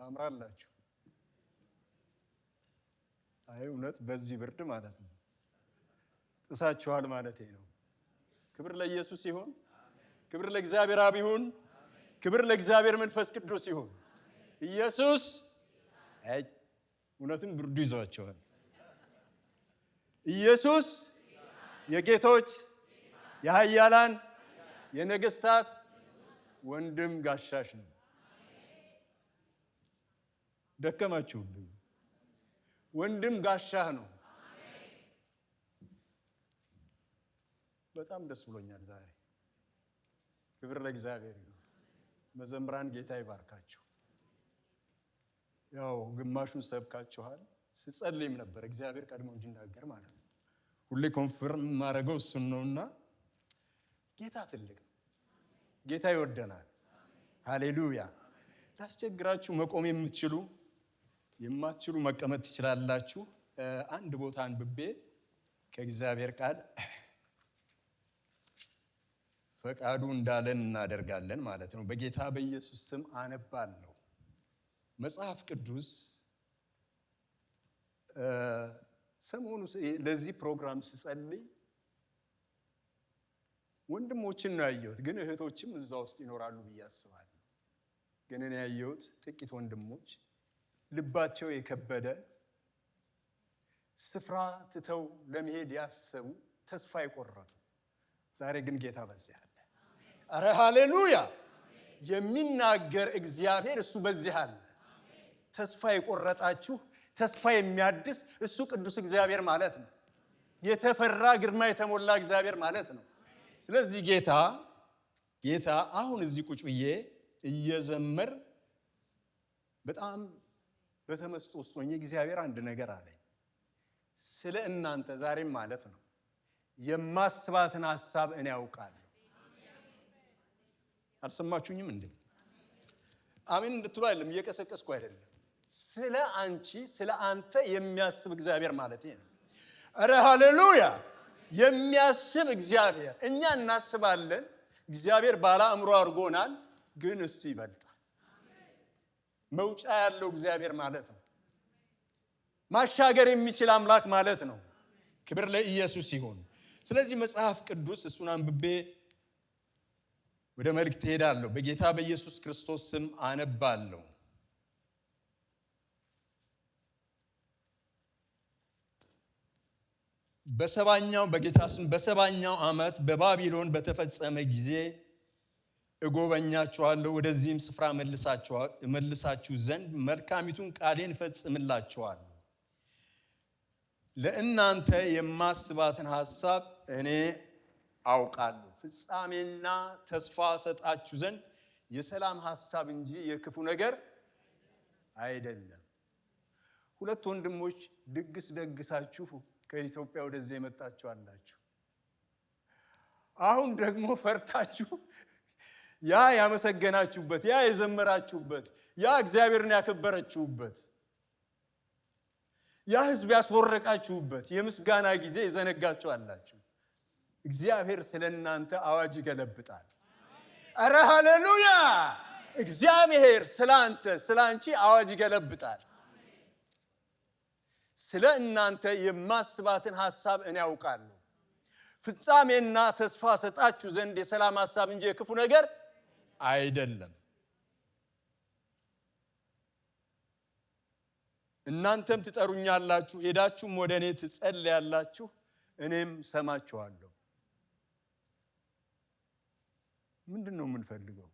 ታምራላችሁ። አይ እውነት በዚህ ብርድ ማለት ነው ጥሳችኋል ማለቴ ነው። ክብር ለኢየሱስ ይሁን። ክብር ለእግዚአብሔር አብ ይሁን። ክብር ለእግዚአብሔር መንፈስ ቅዱስ ይሁን። ኢየሱስ አይ እውነትም ብርዱ ይዟቸዋል። ኢየሱስ የጌቶች የኃያላን የነገስታት ወንድም ጋሻሽ ነው። ደከማችሁብኝ። ወንድም ጋሻህ ነው። በጣም ደስ ብሎኛል ዛሬ። ክብር ለእግዚአብሔር ይሁን። መዘምራን ጌታ ይባርካችሁ። ያው ግማሹን ሰብካችኋል። ስጸልይም ነበር እግዚአብሔር ቀድሞ እንዲናገር ማለት ነው። ሁሌ ኮንፈርም ማድረገው እሱን ነውና ጌታ ትልቅ ነው። ጌታ ይወደናል። ሃሌሉያ። ላስቸግራችሁ መቆም የምትችሉ የማትችሉ መቀመጥ ትችላላችሁ። አንድ ቦታ አንብቤ ከእግዚአብሔር ቃል ፈቃዱ እንዳለን እናደርጋለን ማለት ነው። በጌታ በኢየሱስ ስም አነባለሁ። መጽሐፍ ቅዱስ ሰሞኑ ለዚህ ፕሮግራም ስጸልይ ወንድሞችን ነው ያየሁት፣ ግን እህቶችም እዛ ውስጥ ይኖራሉ ብዬ አስባለሁ። ግን እኔ ያየሁት ጥቂት ወንድሞች ልባቸው የከበደ ስፍራ ትተው ለመሄድ ያሰቡ ተስፋ የቆረጡ፣ ዛሬ ግን ጌታ በዚህ አለ። አረ ሃሌሉያ! የሚናገር እግዚአብሔር እሱ በዚህ አለ። ተስፋ የቆረጣችሁ ተስፋ የሚያድስ እሱ ቅዱስ እግዚአብሔር ማለት ነው። የተፈራ ግርማ የተሞላ እግዚአብሔር ማለት ነው። ስለዚህ ጌታ አሁን እዚህ ቁጭ ብዬ እየዘመር በጣም በተመስጦ ውስጥ ሆኜ እግዚአብሔር አንድ ነገር አለኝ ስለ እናንተ ዛሬም ማለት ነው። የማስባትን ሐሳብ እኔ ያውቃለሁ። አልሰማችሁኝም እንዴ? አሜን እንድትሉ አይደለም፣ እየቀሰቀስኩ አይደለም። ስለ አንቺ ስለ አንተ የሚያስብ እግዚአብሔር ማለት ነው። አረ ሃሌሉያ! የሚያስብ እግዚአብሔር። እኛ እናስባለን፣ እግዚአብሔር ባለ አእምሮ አድርጎናል፣ ግን እሱ ይበልጣል። መውጫ ያለው እግዚአብሔር ማለት ነው። ማሻገር የሚችል አምላክ ማለት ነው። ክብር ለኢየሱስ ይሁን። ስለዚህ መጽሐፍ ቅዱስ እሱን አንብቤ ወደ መልእክት ሄዳለሁ። በጌታ በኢየሱስ ክርስቶስ ስም አነባለሁ። በጌታ ስም በሰባኛው ዓመት በባቢሎን በተፈጸመ ጊዜ እጎበኛችኋለሁ፣ ወደዚህም ስፍራ መልሳችሁ ዘንድ መልካሚቱን ቃሌን እፈጽምላችኋለሁ። ለእናንተ የማስባትን ሐሳብ እኔ አውቃለሁ፣ ፍጻሜና ተስፋ ሰጣችሁ ዘንድ የሰላም ሐሳብ እንጂ የክፉ ነገር አይደለም። ሁለት ወንድሞች ድግስ ደግሳችሁ ከኢትዮጵያ ወደዚህ የመጣችሁ አላችሁ። አሁን ደግሞ ፈርታችሁ ያ ያመሰገናችሁበት፣ ያ የዘመራችሁበት፣ ያ እግዚአብሔርን ያከበረችሁበት፣ ያ ሕዝብ ያስቦረቃችሁበት የምስጋና ጊዜ የዘነጋችሁ አላችሁ። እግዚአብሔር ስለእናንተ አዋጅ ይገለብጣል። አረ ሃሌሉያ! እግዚአብሔር ስላንተ ስላንቺ አዋጅ ይገለብጣል። ስለ እናንተ የማስባትን ሐሳብ እኔ ያውቃለሁ፣ ፍጻሜና ተስፋ ሰጣችሁ ዘንድ የሰላም ሐሳብ እንጂ የክፉ ነገር አይደለም። እናንተም ትጠሩኛላችሁ፣ ሄዳችሁም ወደ እኔ ትጸልያላችሁ፣ እኔም ሰማችኋለሁ። ምንድን ነው የምንፈልገው?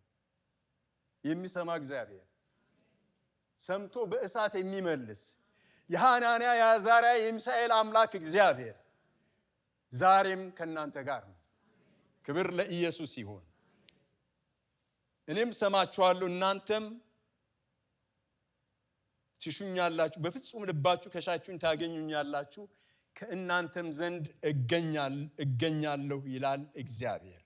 የሚሰማ እግዚአብሔር፣ ሰምቶ በእሳት የሚመልስ የሐናንያ የአዛርያ የሚሳኤል አምላክ እግዚአብሔር ዛሬም ከእናንተ ጋር ነው። ክብር ለኢየሱስ ይሁን። እኔም ሰማችኋለሁ፣ እናንተም ትሹኛላችሁ፣ በፍጹም ልባችሁ ከሻችሁኝ ታገኙኛላችሁ፣ ከእናንተም ዘንድ እገኛለሁ ይላል እግዚአብሔር።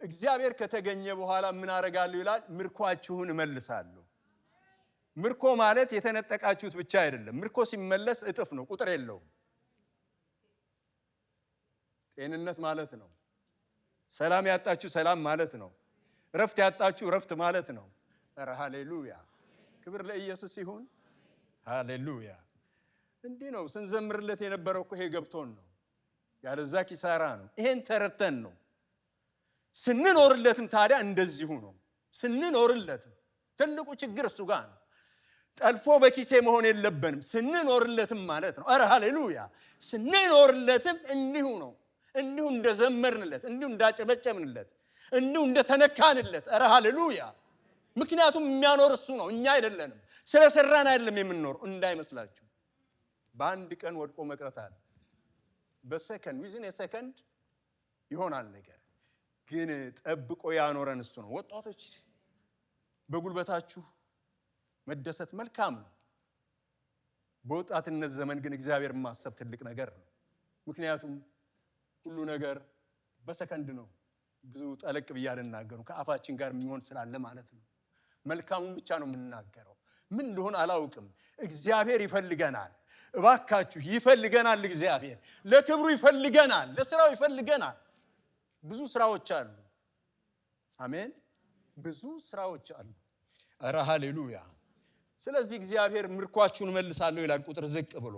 እግዚአብሔር ከተገኘ በኋላ ምን አደርጋለሁ ይላል? ምርኳችሁን እመልሳለሁ። ምርኮ ማለት የተነጠቃችሁት ብቻ አይደለም። ምርኮ ሲመለስ እጥፍ ነው፣ ቁጥር የለውም። ጤንነት ማለት ነው። ሰላም ያጣችሁ ሰላም ማለት ነው። ረፍት ያጣችሁ ረፍት ማለት ነው። ኧረ ሃሌሉያ! ክብር ለኢየሱስ ይሁን። ሃሌሉያ። እንዲህ ነው ስንዘምርለት የነበረው እኮ ይሄ ገብቶን ነው። ያለዛ ኪሳራ ነው። ይሄን ተረተን ነው ስንኖርለትም። ታዲያ እንደዚሁ ነው ስንኖርለትም። ትልቁ ችግር እሱ ጋር ነው። ጠልፎ በኪሴ መሆን የለብንም ስንኖርለትም ማለት ነው። አረ ሃሌሉያ። ስንኖርለትም እንዲሁ ነው። እንዲሁ እንደዘመርንለት፣ እንዲሁ እንዳጨበጨብንለት፣ እንዲሁ እንደተነካንለት። አረ ሃሌሉያ። ምክንያቱም የሚያኖር እሱ ነው፣ እኛ አይደለንም። ስለሰራን አይደለም የምንኖር እንዳይመስላችሁ። በአንድ ቀን ወድቆ መቅረት አለ። በሰከንድ ዊዝን የሰከንድ ይሆናል ነገር፣ ግን ጠብቆ ያኖረን እሱ ነው። ወጣቶች በጉልበታችሁ መደሰት መልካም ነው። በወጣትነት ዘመን ግን እግዚአብሔር ማሰብ ትልቅ ነገር ነው። ምክንያቱም ሁሉ ነገር በሰከንድ ነው። ብዙ ጠለቅ ብያለ እናገሩ ከአፋችን ጋር የሚሆን ስላለ ማለት ነው። መልካሙን ብቻ ነው የምንናገረው። ምን እንደሆነ አላውቅም። እግዚአብሔር ይፈልገናል። እባካችሁ ይፈልገናል። እግዚአብሔር ለክብሩ ይፈልገናል፣ ለስራው ይፈልገናል። ብዙ ስራዎች አሉ። አሜን። ብዙ ስራዎች አሉ። አረ ሃሌሉያ። ስለዚህ እግዚአብሔር ምርኳችሁን መልሳለሁ ይላል። ቁጥር ዝቅ ብሎ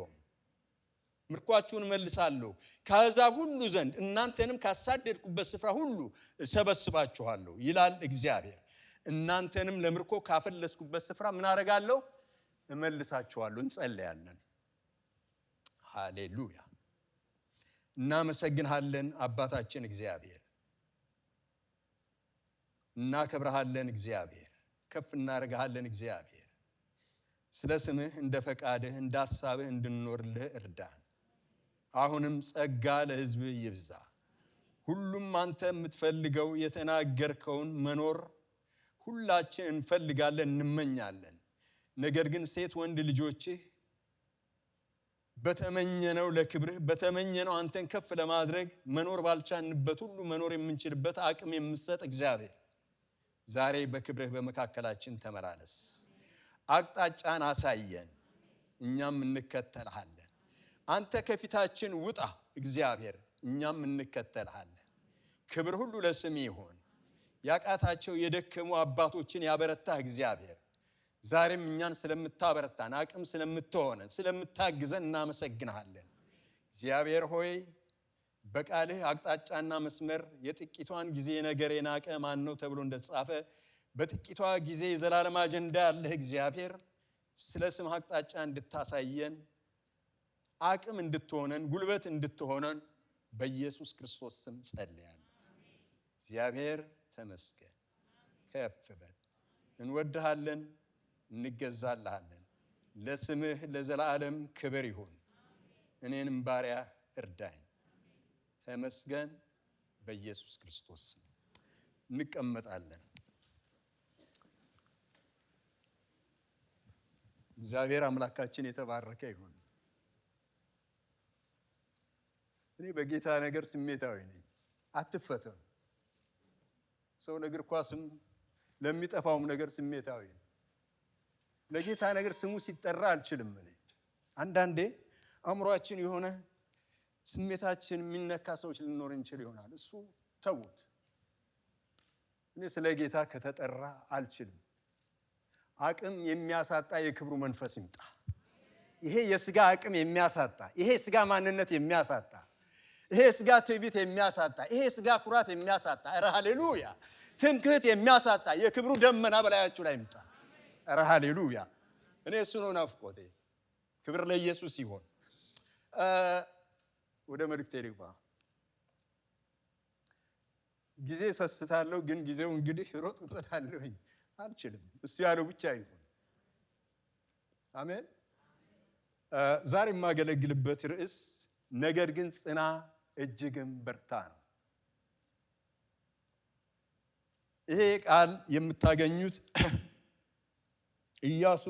ምርኳችሁን መልሳለሁ ከአሕዛብ ሁሉ ዘንድ እናንተንም ካሳደድኩበት ስፍራ ሁሉ እሰበስባችኋለሁ ይላል እግዚአብሔር። እናንተንም ለምርኮ ካፈለስኩበት ስፍራ ምን አደርጋለሁ? እመልሳችኋለሁ። እንጸልያለን። ሃሌሉያ። እናመሰግንሃለን አባታችን እግዚአብሔር፣ እናከብርሃለን እግዚአብሔር፣ ከፍ እናደርግሃለን እግዚአብሔር። ስለ ስምህ እንደ ፈቃድህ እንደ ሐሳብህ እንድንኖርልህ እርዳን። አሁንም ጸጋ ለሕዝብህ ይብዛ። ሁሉም አንተ የምትፈልገው የተናገርከውን መኖር ሁላችን እንፈልጋለን፣ እንመኛለን። ነገር ግን ሴት ወንድ ልጆችህ በተመኘነው ለክብርህ በተመኘነው አንተን ከፍ ለማድረግ መኖር ባልቻንበት ሁሉ መኖር የምንችልበት አቅም የምትሰጥ እግዚአብሔር ዛሬ በክብርህ በመካከላችን ተመላለስ። አቅጣጫን አሳየን፣ እኛም እንከተልሃለን። አንተ ከፊታችን ውጣ እግዚአብሔር፣ እኛም እንከተልሃለን። ክብር ሁሉ ለስም ይሁን። ያቃታቸው የደከሙ አባቶችን ያበረታህ እግዚአብሔር ዛሬም እኛን ስለምታበረታን አቅም ስለምትሆነን ስለምታግዘን እናመሰግንሃለን። እግዚአብሔር ሆይ በቃልህ አቅጣጫና መስመር የጥቂቷን ጊዜ ነገር የናቀ ማን ነው ተብሎ እንደተጻፈ በጥቂቷ ጊዜ የዘላለም አጀንዳ ያለህ እግዚአብሔር ስለ ስምህ አቅጣጫ እንድታሳየን አቅም እንድትሆነን ጉልበት እንድትሆነን በኢየሱስ ክርስቶስ ስም ጸልያለሁ። እግዚአብሔር ተመስገን። ከፍ በል። እንወድሃለን፣ እንገዛልሃለን። ለስምህ ለዘላለም ክብር ይሁን። እኔንም ባሪያ እርዳኝ። ተመስገን። በኢየሱስ ክርስቶስ ስም እንቀመጣለን። እግዚአብሔር አምላካችን የተባረከ ይሁን። እኔ በጌታ ነገር ስሜታዊ ነኝ። አትፈተኑ። ሰው ለእግር ኳስም ለሚጠፋውም ነገር ስሜታዊ ነው። ለጌታ ነገር ስሙ ሲጠራ አልችልም። እኔ አንዳንዴ አእምሯችን የሆነ ስሜታችን የሚነካ ሰዎች ልንኖር እንችል ይሆናል። እሱ ተውት። እኔ ስለ ጌታ ከተጠራ አልችልም። አቅም የሚያሳጣ የክብሩ መንፈስ ይምጣ። ይሄ የስጋ አቅም የሚያሳጣ፣ ይሄ ስጋ ማንነት የሚያሳጣ፣ ይሄ ስጋ ትዕቢት የሚያሳጣ፣ ይሄ ስጋ ኩራት የሚያሳጣ፣ ኧረ ሃሌሉያ፣ ትምክህት የሚያሳጣ የክብሩ ደመና በላያችሁ ላይ ይምጣ። ኧረ ሃሌሉያ። እኔ እሱ ነው ናፍቆቴ። ክብር ለኢየሱስ ይሁን። ወደ መልእክቴ ልግባ። ጊዜ ሰስታለሁ፣ ግን ጊዜው እንግዲህ ሮጥበታለሁኝ። አልችልም። እሱ ያለው ብቻ ይሁን። አሜን። ዛሬ የማገለግልበት ርዕስ ነገር ግን ጽና እጅግም በርታ ነው። ይሄ ቃል የምታገኙት ኢያሱ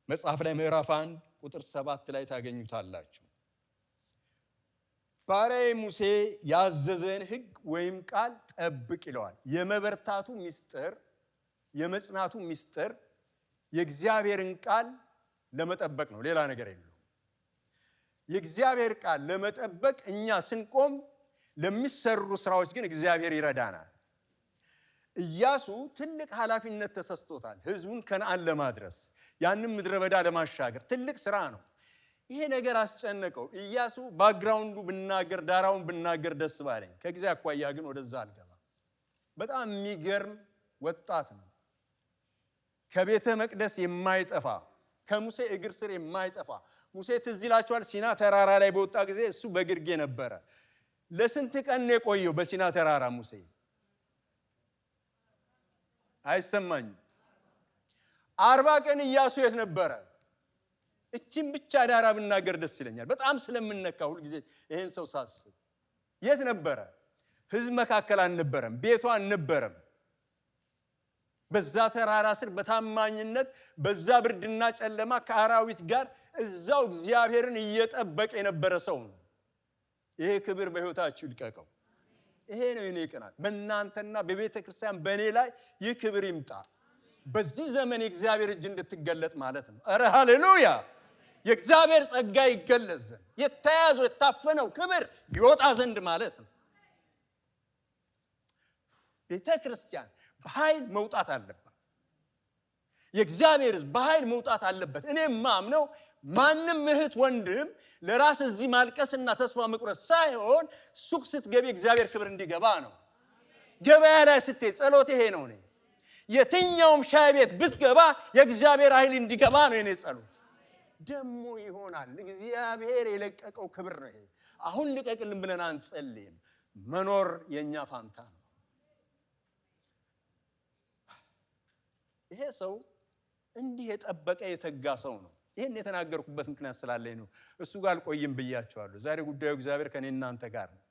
መጽሐፍ ላይ ምዕራፍ 1 ቁጥር 7 ላይ ታገኙታላችሁ። ባሪያዬ ሙሴ ያዘዘን ሕግ ወይም ቃል ጠብቅ ይለዋል። የመበርታቱ ምስጢር የመጽናቱ ምስጢር የእግዚአብሔርን ቃል ለመጠበቅ ነው። ሌላ ነገር የለውም። የእግዚአብሔር ቃል ለመጠበቅ እኛ ስንቆም ለሚሰሩ ስራዎች ግን እግዚአብሔር ይረዳናል። ኢያሱ ትልቅ ኃላፊነት ተሰጥቶታል። ህዝቡን ከነዓን ለማድረስ ያንን ምድረ በዳ ለማሻገር ትልቅ ስራ ነው። ይሄ ነገር አስጨነቀው። ኢያሱ ባክግራውንዱ ብናገር ዳራውን ብናገር ደስ ባለኝ፣ ከጊዜ አኳያ ግን ወደዛ አልገባም። በጣም የሚገርም ወጣት ነው። ከቤተ መቅደስ የማይጠፋ ከሙሴ እግር ስር የማይጠፋ ሙሴ ትዝ ይላችኋል። ሲና ተራራ ላይ በወጣ ጊዜ እሱ በግርጌ ነበረ። ለስንት ቀን ነው የቆየው በሲና ተራራ ሙሴ? አይሰማኝ 40 ቀን ኢያሱ የት ነበረ? እቺን ብቻ ዳራ ብናገር ደስ ይለኛል። በጣም ስለምነካ ሁሉ ጊዜ ይሄን ሰው ሳስብ የት ነበረ? ህዝብ መካከል አልነበረም፣ ቤቱ አልነበረም። በዛ ተራራ ስር በታማኝነት በዛ ብርድና ጨለማ ከአራዊት ጋር እዛው እግዚአብሔርን እየጠበቀ የነበረ ሰው ነው። ይሄ ክብር በህይወታችሁ ይልቀቀው። ይሄ ነው የኔ ቅናት። በእናንተና በቤተ ክርስቲያን በእኔ ላይ ይህ ክብር ይምጣ። በዚህ ዘመን የእግዚአብሔር እጅ እንድትገለጥ ማለት ነው። ኧረ ሃሌሉያ! የእግዚአብሔር ጸጋ ይገለጽ ዘንድ የተያዘው የታፈነው ክብር ይወጣ ዘንድ ማለት ነው። ቤተ ክርስቲያን በኃይል መውጣት አለባት። የእግዚአብሔር ሕዝብ በኃይል መውጣት አለበት። እኔም ማምነው ማንም እህት ወንድም ለራስ እዚህ ማልቀስና ተስፋ መቁረጥ ሳይሆን ሱቅ ስትገቢ እግዚአብሔር ክብር እንዲገባ ነው። ገበያ ላይ ስትሄድ ጸሎት ይሄ ነው። የትኛውም ሻይ ቤት ብትገባ የእግዚአብሔር ኃይል እንዲገባ ነው የኔ ጸሎት። ደሞ ይሆናል። እግዚአብሔር የለቀቀው ክብር ነው ይሄ። አሁን ልቀቅልን ብለን አንጸልይም። መኖር የኛ ፋንታ ነው። ይሄ ሰው እንዲህ የጠበቀ የተጋ ሰው ነው። ይሄን የተናገርኩበት ምክንያት ስላለኝ ነው። እሱ ጋር አልቆይም ብያቸዋለሁ። ዛሬ ጉዳዩ እግዚአብሔር ከኔ እናንተ ጋር ነው።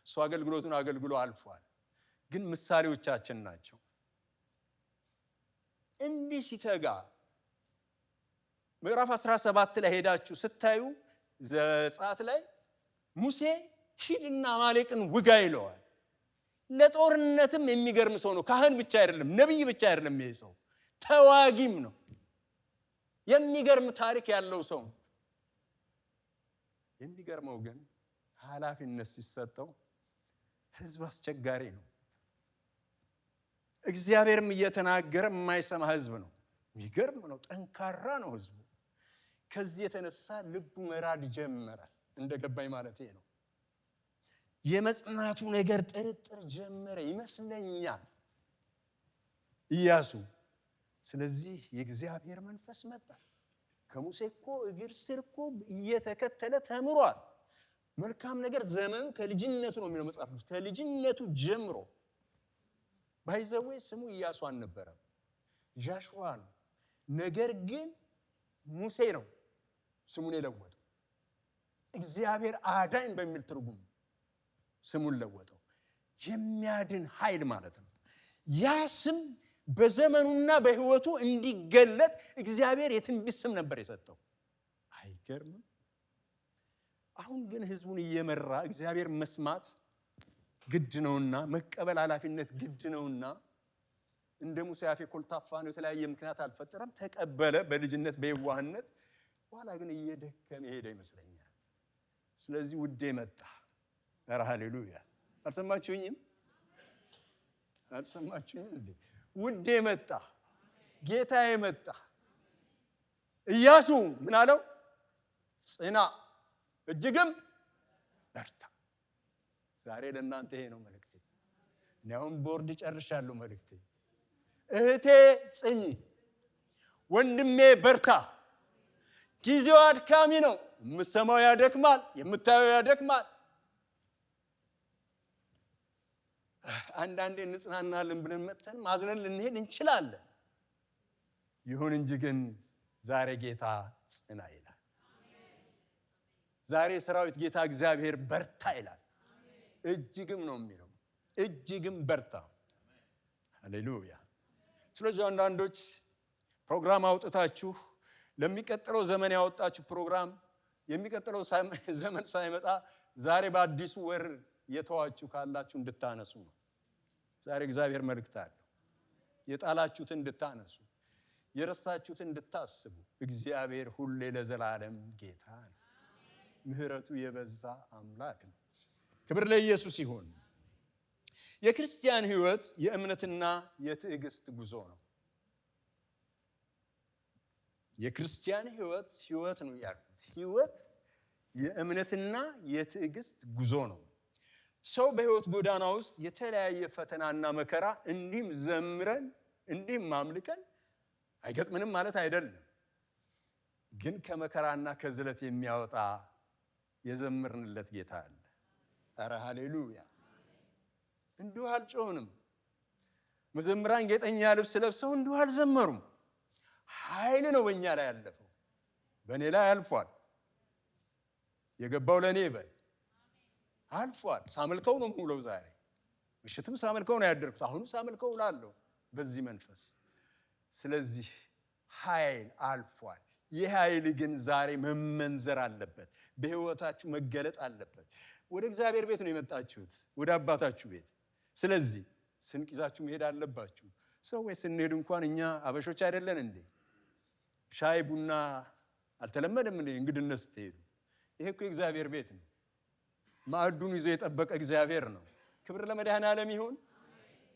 እሱ አገልግሎቱን አገልግሎ አልፏል። ግን ምሳሌዎቻችን ናቸው። እንዲህ ሲተጋ ምዕራፍ 17 ላይ ሄዳችሁ ስታዩ ዘጸአት ላይ ሙሴ ሂድና አማሌቅን ውጋ ይለዋል። ለጦርነትም የሚገርም ሰው ነው። ካህን ብቻ አይደለም፣ ነብይ ብቻ አይደለም። ይሄ ሰው ተዋጊም ነው። የሚገርም ታሪክ ያለው ሰው። የሚገርመው ግን ኃላፊነት ሲሰጠው ህዝብ አስቸጋሪ ነው። እግዚአብሔርም እየተናገረ የማይሰማ ህዝብ ነው። የሚገርም ነው። ጠንካራ ነው ህዝቡ። ከዚህ የተነሳ ልቡ መራድ ጀመረ። እንደገባኝ ማለት ይሄ ነው። የመጽናቱ ነገር ጥርጥር ጀመረ ይመስለኛል ኢያሱ። ስለዚህ የእግዚአብሔር መንፈስ መጣ። ከሙሴ እኮ እግር ስር እኮ እየተከተለ ተምሯል። መልካም ነገር ዘመኑ ከልጅነቱ ነው የሚለው መጽሐፍ ቅዱስ። ከልጅነቱ ጀምሮ ባይዘዌ ስሙ ኢያሱ አልነበረም፣ ጃሽዋ ነው። ነገር ግን ሙሴ ነው ስሙን የለወጠው። እግዚአብሔር አዳኝ በሚል ትርጉም ስሙን ለወጠው። የሚያድን ኃይል ማለት ነው። ያ ስም በዘመኑና በህይወቱ እንዲገለጥ እግዚአብሔር የትንቢት ስም ነበር የሰጠው። አይገርምም? አሁን ግን ህዝቡን እየመራ እግዚአብሔር መስማት ግድ ነውና መቀበል ኃላፊነት ግድ ነውና እንደ ሙሴ አፌ ኮልታፋ ነው፣ የተለያየ ምክንያት አልፈጠረም። ተቀበለ በልጅነት በየዋህነት። በኋላ ግን እየደከመ ሄደ ይመስለኛል። ስለዚህ ውዴ መጣ። ኧረ ሃሌሉያ! አልሰማችሁኝም? አልሰማችሁኝም እንዴ? ውዴ መጣ፣ ጌታዬ መጣ። ኢያሱ ምን አለው? ጽና እጅግም በርታ። ዛሬ ለእናንተ ይሄ ነው መልእክቴ። እኔ አሁን ቦርድ ጨርሻለሁ። መልእክቴ እህቴ ጽኚ፣ ወንድሜ በርታ። ጊዜው አድካሚ ነው። የምትሰማው ያደክማል፣ የምታየው ያደክማል። አንዳንዴ እንጽናናለን ብለን መጥተን ማዝነን ልንሄድ እንችላለን። ይሁን እንጂ ግን ዛሬ ጌታ ጽና ይላል። ዛሬ ሰራዊት ጌታ እግዚአብሔር በርታ ይላል። እጅግም ነው የሚለው፣ እጅግም በርታ። ሃሌሉያ! ስለዚህ አንዳንዶች ፕሮግራም አውጥታችሁ ለሚቀጥለው ዘመን ያወጣችሁ ፕሮግራም የሚቀጥለው ዘመን ሳይመጣ ዛሬ በአዲሱ ወር የተዋችሁ ካላችሁ እንድታነሱ ነው። ዛሬ እግዚአብሔር መልእክት አለው። የጣላችሁትን እንድታነሱ፣ የረሳችሁትን እንድታስቡ። እግዚአብሔር ሁሌ ለዘላለም ጌታ ነው። ምህረቱ የበዛ አምላክ ነው። ክብር ለኢየሱስ ይሁን። የክርስቲያን ሕይወት የእምነትና የትዕግስት ጉዞ ነው። የክርስቲያን ሕይወት ነው ያልኩት። ሕይወት የእምነትና የትዕግስት ጉዞ ነው። ሰው በሕይወት ጎዳና ውስጥ የተለያየ ፈተናና መከራ እንዲህም ዘምረን እንዲህም ማምልከን አይገጥምንም ማለት አይደለም። ግን ከመከራና ከዝለት የሚያወጣ የዘምርንለት ጌታ አለ። ኧረ ሃሌሉያ! እንዲሁ አልጮህንም። መዘምራን ጌጠኛ ልብስ ለብሰው እንዲሁ አልዘመሩም። ኃይል ነው በእኛ ላይ ያለፈው፣ በእኔ ላይ አልፏል። የገባው ለእኔ በል አልፏል። ሳመልከው ነው የምውለው። ዛሬ ምሽትም ሳመልከው ነው ያደርኩት። አሁንም ሳመልከው እላለሁ በዚህ መንፈስ። ስለዚህ ኃይል አልፏል። ይህ ኃይል ግን ዛሬ መመንዘር አለበት፣ በሕይወታችሁ መገለጥ አለበት። ወደ እግዚአብሔር ቤት ነው የመጣችሁት፣ ወደ አባታችሁ ቤት። ስለዚህ ስንቅ ይዛችሁ መሄድ አለባችሁ። ሰዎች ስንሄድ እንኳን እኛ አበሾች አይደለን እንዴ? ሻይ ቡና አልተለመደም እንዴ? እንግድነት ስትሄዱ ይሄ እኮ የእግዚአብሔር ቤት ነው። ማዕዱን ይዞ የጠበቀ እግዚአብሔር ነው። ክብር ለመድኃኔዓለም ይሁን።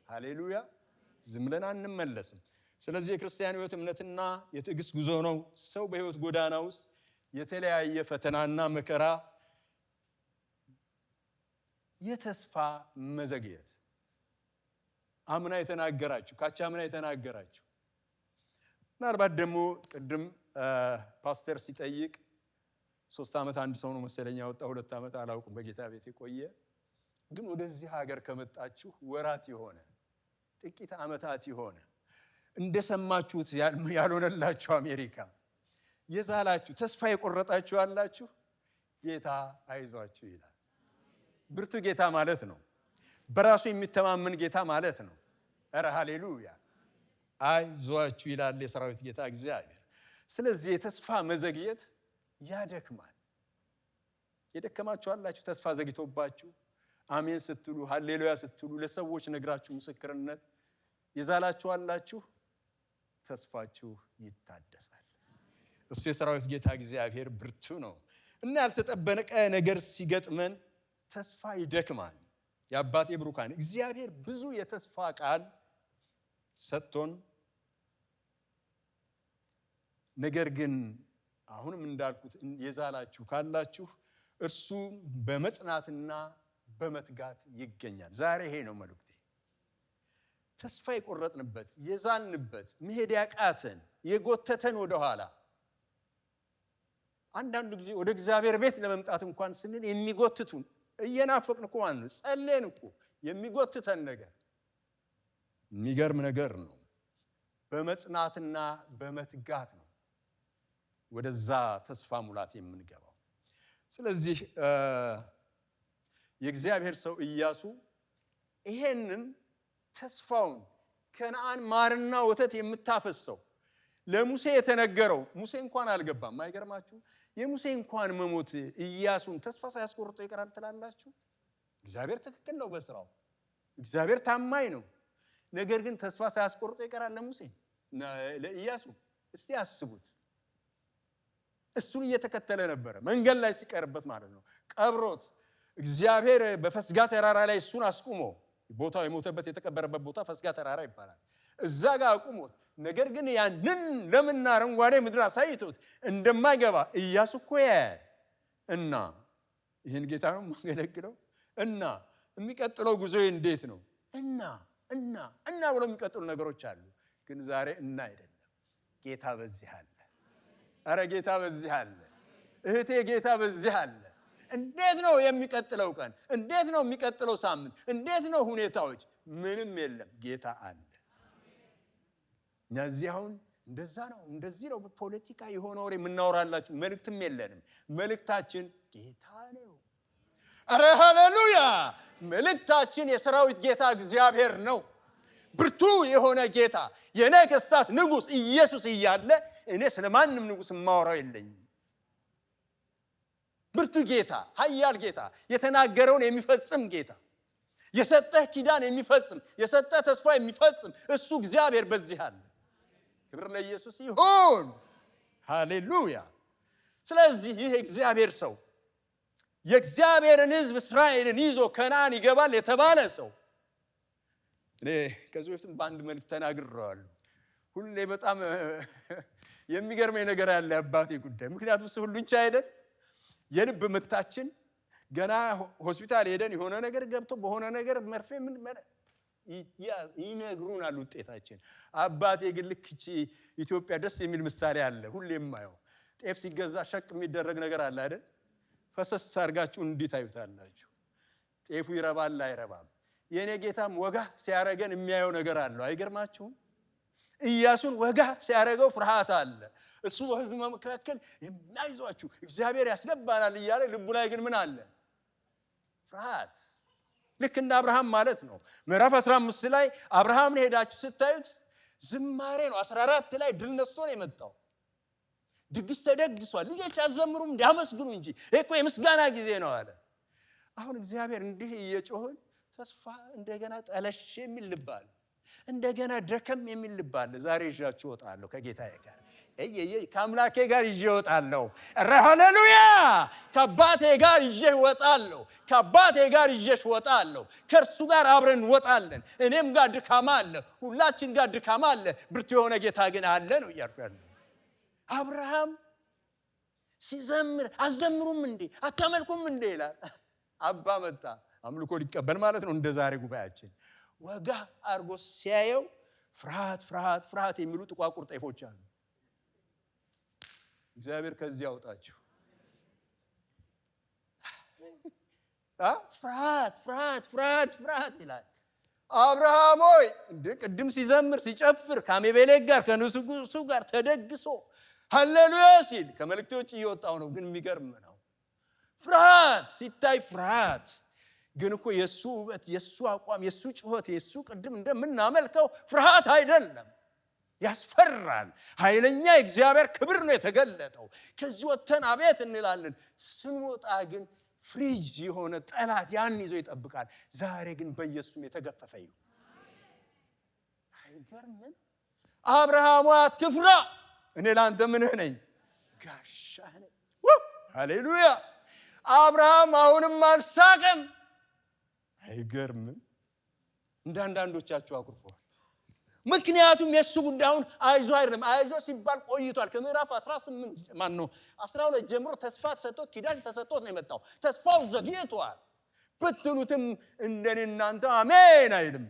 ሃሌሉያ! ዝም ብለን አንመለስም። ስለዚህ የክርስቲያን ሕይወት እምነትና የትዕግስት ጉዞ ነው። ሰው በሕይወት ጎዳና ውስጥ የተለያየ ፈተናና መከራ፣ የተስፋ መዘግየት፣ አምና የተናገራችሁ ካቻምና የተናገራችሁ ምናልባት ደግሞ ቅድም ፓስተር ሲጠይቅ 3 ዓመት አንድ ሰው ነው መሰለኝ ያወጣ፣ 2 ዓመት አላውቅም በጌታ ቤት የቆየ ግን ወደዚህ ሀገር ከመጣችሁ ወራት የሆነ ጥቂት ዓመታት የሆነ እንደሰማችሁት ያልሆነላችሁ አሜሪካ የዛላችሁ ተስፋ የቆረጣችሁ ያላችሁ ጌታ አይዟችሁ ይላል። ብርቱ ጌታ ማለት ነው። በራሱ የሚተማመን ጌታ ማለት ነው። ኧረ ሃሌሉያ! አይዟችሁ ይላል የሰራዊት ጌታ እግዚአብሔር። ስለዚህ የተስፋ መዘግየት ያደክማል። የደከማችሁ አላችሁ፣ ተስፋ ዘግይቶባችሁ አሜን ስትሉ ሃሌሉያ ስትሉ ለሰዎች ነግራችሁ ምስክርነት የዛላችሁ አላችሁ፣ ተስፋችሁ ይታደሳል። እሱ የሰራዊት ጌታ እግዚአብሔር ብርቱ ነው እና ያልተጠበቀ ነገር ሲገጥመን ተስፋ ይደክማል። የአባቴ ብሩካን እግዚአብሔር ብዙ የተስፋ ቃል ሰጥቶን፣ ነገር ግን አሁንም እንዳልኩት የዛላችሁ ካላችሁ እርሱ በመጽናትና በመትጋት ይገኛል። ዛሬ ይሄ ነው መልእክቴ። ተስፋ የቆረጥንበት የዛልንበት መሄድ ያቃተን የጎተተን ወደኋላ አንዳንድ ጊዜ ወደ እግዚአብሔር ቤት ለመምጣት እንኳን ስንል የሚጎትቱን እየናፈቅን እኮ ማለት ነው፣ ጸልየን እኮ የሚጎትተን ነገር የሚገርም ነገር ነው። በመጽናትና በመትጋት ነው ወደዛ ተስፋ ሙላት የምንገባው። ስለዚህ የእግዚአብሔር ሰው ኢያሱ ይሄንን ተስፋውን ከነዓን ማርና ወተት የምታፈሰው ለሙሴ የተነገረው ሙሴ እንኳን አልገባም። አይገርማችሁ? የሙሴ እንኳን መሞት ኢያሱን ተስፋ ሳያስቆርጠው ይቀራል ትላላችሁ? እግዚአብሔር ትክክል ነው በስራው፣ እግዚአብሔር ታማኝ ነው። ነገር ግን ተስፋ ሳያስቆርጠው ይቀራል ለሙሴ ለኢያሱ። እስቲ አስቡት። እሱን እየተከተለ ነበረ መንገድ ላይ ሲቀርበት ማለት ነው። ቀብሮት እግዚአብሔር በፈስጋ ተራራ ላይ እሱን አስቁሞ፣ ቦታው የሞተበት የተቀበረበት ቦታ ፈስጋ ተራራ ይባላል። እዛ ጋር አቁሞት፣ ነገር ግን ያንን ለምና አረንጓዴ ምድር አሳይቶት እንደማይገባ ኢያሱ እኮ ያያል። እና ይህን ጌታ ነው የማገለግለው እና የሚቀጥለው ጉዞ እንዴት ነው እና ብሎ የሚቀጥሉ ነገሮች አሉ። ግን ዛሬ እና አይደለም፣ ጌታ በዚህ አለ። አረ ጌታ በዚህ አለ። እህቴ ጌታ በዚህ አለ። እንዴት ነው የሚቀጥለው ቀን? እንዴት ነው የሚቀጥለው ሳምንት? እንዴት ነው ሁኔታዎች? ምንም የለም፣ ጌታ አለ። እነዚህ አሁን እንደዛ ነው እንደዚህ ነው በፖለቲካ የሆነ ወሬ የምናወራላችሁ መልእክትም የለንም። መልእክታችን ጌታ ነው። አረ ሃሌሉያ! መልእክታችን የሰራዊት ጌታ እግዚአብሔር ነው። ብርቱ የሆነ ጌታ፣ የነገስታት ንጉስ ኢየሱስ እያለ እኔ ስለማንም ንጉስ ማወራው የለኝም። ብርቱ ጌታ፣ ኃያል ጌታ፣ የተናገረውን የሚፈጽም ጌታ፣ የሰጠህ ኪዳን የሚፈጽም፣ የሰጠህ ተስፋ የሚፈጽም እሱ እግዚአብሔር በዚህ አለ። ክብር ለኢየሱስ ይሁን። ሃሌሉያ! ስለዚህ ይህ እግዚአብሔር ሰው የእግዚአብሔርን ሕዝብ እስራኤልን ይዞ ከነዓን ይገባል የተባለ ሰው እኔ ከዚህ በፊትም በአንድ መልእክት ተናግሬዋለሁ። ሁሌ በጣም የሚገርመኝ ነገር አለ አባቴ ጉዳይ። ምክንያቱም እሱ ሁሉን ቻይ አይደል? የልብ ምታችን ገና ሆስፒታል ሄደን የሆነ ነገር ገብቶ በሆነ ነገር መርፌ ምን ይነግሩናል ውጤታችን። አባቴ ግን ልክ እቺ ኢትዮጵያ ደስ የሚል ምሳሌ አለ ሁሌም ማየው። ጤፍ ሲገዛ ሸቅ የሚደረግ ነገር አለ አይደል? ፈሰስ አድርጋችሁ እንዴት ታዩታላችሁ? ጤፉ ይረባል አይረባም። የኔ ጌታም ወጋ ሲያረገን የሚያየው ነገር አለው። አይገርማችሁም? ኢያሱን ወጋ ሲያረገው ፍርሃት አለ። እሱ በሕዝቡ መካከል የሚያይዟችሁ እግዚአብሔር ያስገባናል እያለ ልቡ ላይ ግን ምን አለ? ፍርሃት። ልክ እንደ አብርሃም ማለት ነው። ምዕራፍ 15 ላይ አብርሃምን ሄዳችሁ ስታዩት ዝማሬ ነው። 14 ላይ ድል ነስቶ ነው የመጣው። ድግስ ተደግሷል። ልጆች አዘምሩም እንዲያመስግኑ እንጂ ይሄ እኮ የምስጋና ጊዜ ነው አለ። አሁን እግዚአብሔር እንዲህ እየጮህን ተስፋ እንደገና ጠለሽ የሚል ልብ አለ። እንደገና ደከም የሚል ልብ አለ። ዛሬ ይዣችሁ እወጣለሁ ከጌታዬ ጋር ከአምላኬ ጋር ይዤ እወጣለሁ። ሃሌሉያ! ከአባቴ ጋር ይዤ እወጣለሁ። ከአባቴ ጋር ይዤሽ እወጣለሁ። ከእርሱ ጋር አብረን እንወጣለን። እኔም ጋር ድካማ አለ፣ ሁላችን ጋር ድካማ አለ። ብርቱ የሆነ ጌታ ግን አለ ነው እያልኩ ያለው። አብርሃም ሲዘምር አዘምሩም እንዴ አታመልኩም እንዴ ይላል። አባ መጣ አምልኮ ሊቀበል ማለት ነው። እንደ ዛሬ ጉባኤያችን ወጋ አርጎ ሲያየው ፍርሃት ፍርሃት ፍርሃት የሚሉ ጥቋቁር ጤፎች አሉ። እግዚአብሔር ከዚህ ያውጣችሁ። ፍርሃት ፍርሃት ፍርሃት ፍርሃት ይላል። አብርሃም ሆይ እንደ ቅድም ሲዘምር ሲጨፍር ከአሜቤሌክ ጋር ከንጉሱ ጋር ተደግሶ ሃሌሉያ ሲል ከመልእክቶች እየወጣው ነው። ግን የሚገርም ነው። ፍርሃት ሲታይ ፍርሃት ግን እኮ የሱ ውበት የሱ አቋም የሱ ጩኸት የሱ ቅድም እንደምናመልከው ፍርሃት አይደለም። ያስፈራል። ኃይለኛ የእግዚአብሔር ክብር ነው የተገለጠው። ከዚህ ወተን አቤት እንላለን። ስንወጣ ግን ፍሪጅ የሆነ ጠላት ያን ይዞ ይጠብቃል። ዛሬ ግን በኢየሱስም የተገፈፈ ይሁን። አይገርምም? አብርሃም አትፍራ፣ እኔ ላንተ ምንህ ነኝ? ጋሻህ ነኝ። ሃሌሉያ! አብርሃም አሁንም አልሳቀም። አይገርምም? እንዳንዳንዶቻችሁ አኩርፈዋል። ምክንያቱም የሱ ጉዳዩን አይዞ አይደለም። አይዞ ሲባል ቆይቷል። ከምዕራፍ 12 ጀምሮ ተስፋ ተሰጥቶት ኪዳን ተሰጥቶት ነው የመጣው። ተስፋው ዘግይቷል ብትሉትም እንደኔ እናንተ አሜን አይልም።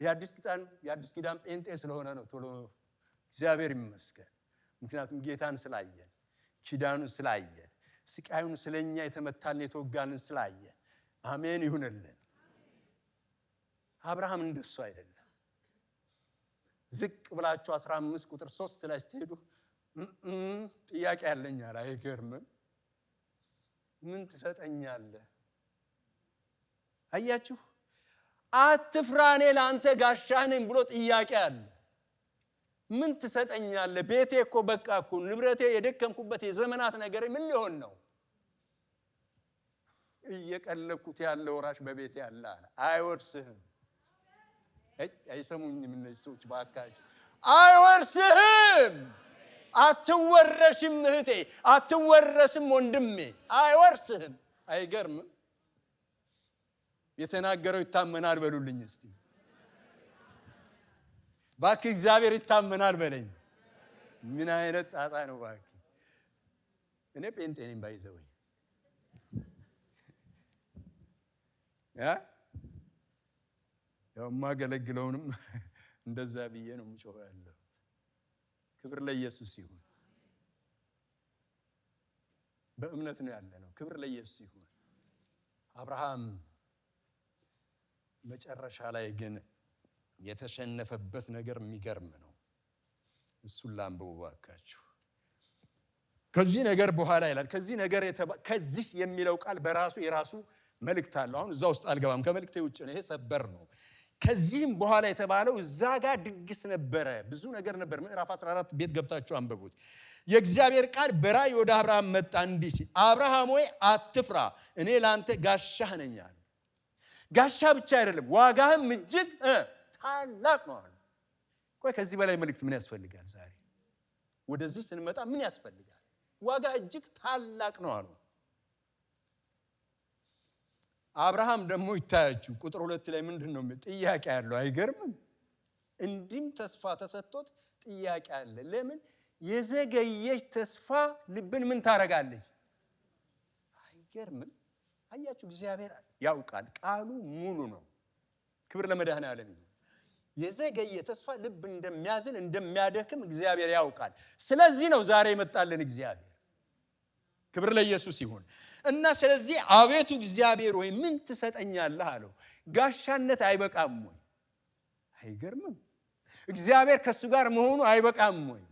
የአዲስ ኪዳን ጴንጤ ስለሆነ ነው ቶሎ። እግዚአብሔር ይመስገን። ምክንያቱም ጌታን ስላየን፣ ኪዳኑን ስላየን፣ ስቃዩን ስለኛ የተመታልን የተወጋልን ስላየን አሜን ይሁንልን። አብርሃም እንደሱ አይደለም። ዝቅ ብላችሁ 15 ቁጥር 3 ላይ ስትሄዱ ጥያቄ ያለኛል። አይገርምም? ምን ትሰጠኛለህ? አያችሁ፣ አትፍራ እኔ ለአንተ ጋሻህ ነኝ ብሎ ጥያቄ አለ። ምን ትሰጠኛለህ? ቤቴ እኮ በቃ እኮ ንብረቴ የደከምኩበት የዘመናት ነገር ምን ሊሆን ነው? እየቀለኩት ያለ ወራሽ በቤቴ ያለ አለ። አይወርስህም። አይሰሙኝም እነዚህ ሰዎች ባካችሁ። አይወርስህም። አትወረሽም እህቴ፣ አትወረስም ወንድሜ፣ አይወርስህም። አይገርምም? የተናገረው ይታመናል በሉልኝ እስቲ። ባክህ እግዚአብሔር ይታመናል በለኝ። ምን አይነት ጣጣ ነው ባክህ። እኔ ጴንጤ ነኝ ባይዘው ያው ማገለግለውንም እንደዛ ብዬ ነው የምጮኸው ያለው። ክብር ለኢየሱስ ይሁን። በእምነት ነው ያለነው። ክብር ለኢየሱስ ይሁን። አብርሃም መጨረሻ ላይ ግን የተሸነፈበት ነገር የሚገርም ነው። እሱን ላንብቡ ባካችሁ። ከዚህ ነገር በኋላ ይላል። ከዚህ የሚለው ቃል በራሱ የራሱ መልእክት አለው። አሁን እዛ ውስጥ አልገባም፣ ከመልእክቴ ውጭ ነው። ይሄ ሰበር ነው። ከዚህም በኋላ የተባለው እዛ ጋር ድግስ ነበረ፣ ብዙ ነገር ነበር። ምዕራፍ 14 ቤት ገብታችሁ አንብቡት። የእግዚአብሔር ቃል በራእይ ወደ አብርሃም መጣ እንዲህ ሲል፣ አብርሃም ሆይ አትፍራ፣ እኔ ላንተ ጋሻህ ነኝ አለ። ጋሻ ብቻ አይደለም፣ ዋጋህም እጅግ ታላቅ ነው አለ። ቆይ ከዚህ በላይ መልእክት ምን ያስፈልጋል? ዛሬ ወደዚህ ስንመጣ ምን ያስፈልጋል? ዋጋ እጅግ ታላቅ ነው አሉ። አብርሃም ደግሞ ይታያችሁ ቁጥር 2 ላይ ምንድነው ጥያቄ ያለው? አይገርምም? እንዲም ተስፋ ተሰጥቶት ጥያቄ አለ። ለምን? የዘገየች ተስፋ ልብን ምን ታረጋለች? አይገርምም? አያችሁ፣ እግዚአብሔር ያውቃል። ቃሉ ሙሉ ነው። ክብር ለመድኃኔዓለም ይሁን። የዘገየ ተስፋ ልብ እንደሚያዝን እንደሚያደክም እግዚአብሔር ያውቃል። ስለዚህ ነው ዛሬ የመጣልን እግዚአብሔር። ክብር ለኢየሱስ ይሁን። እና ስለዚህ አቤቱ እግዚአብሔር ሆይ ምን ትሰጠኛለህ አለው። ጋሻነት አይበቃም ወይ? አይገርምም? እግዚአብሔር ከሱ ጋር መሆኑ አይበቃም ወይ?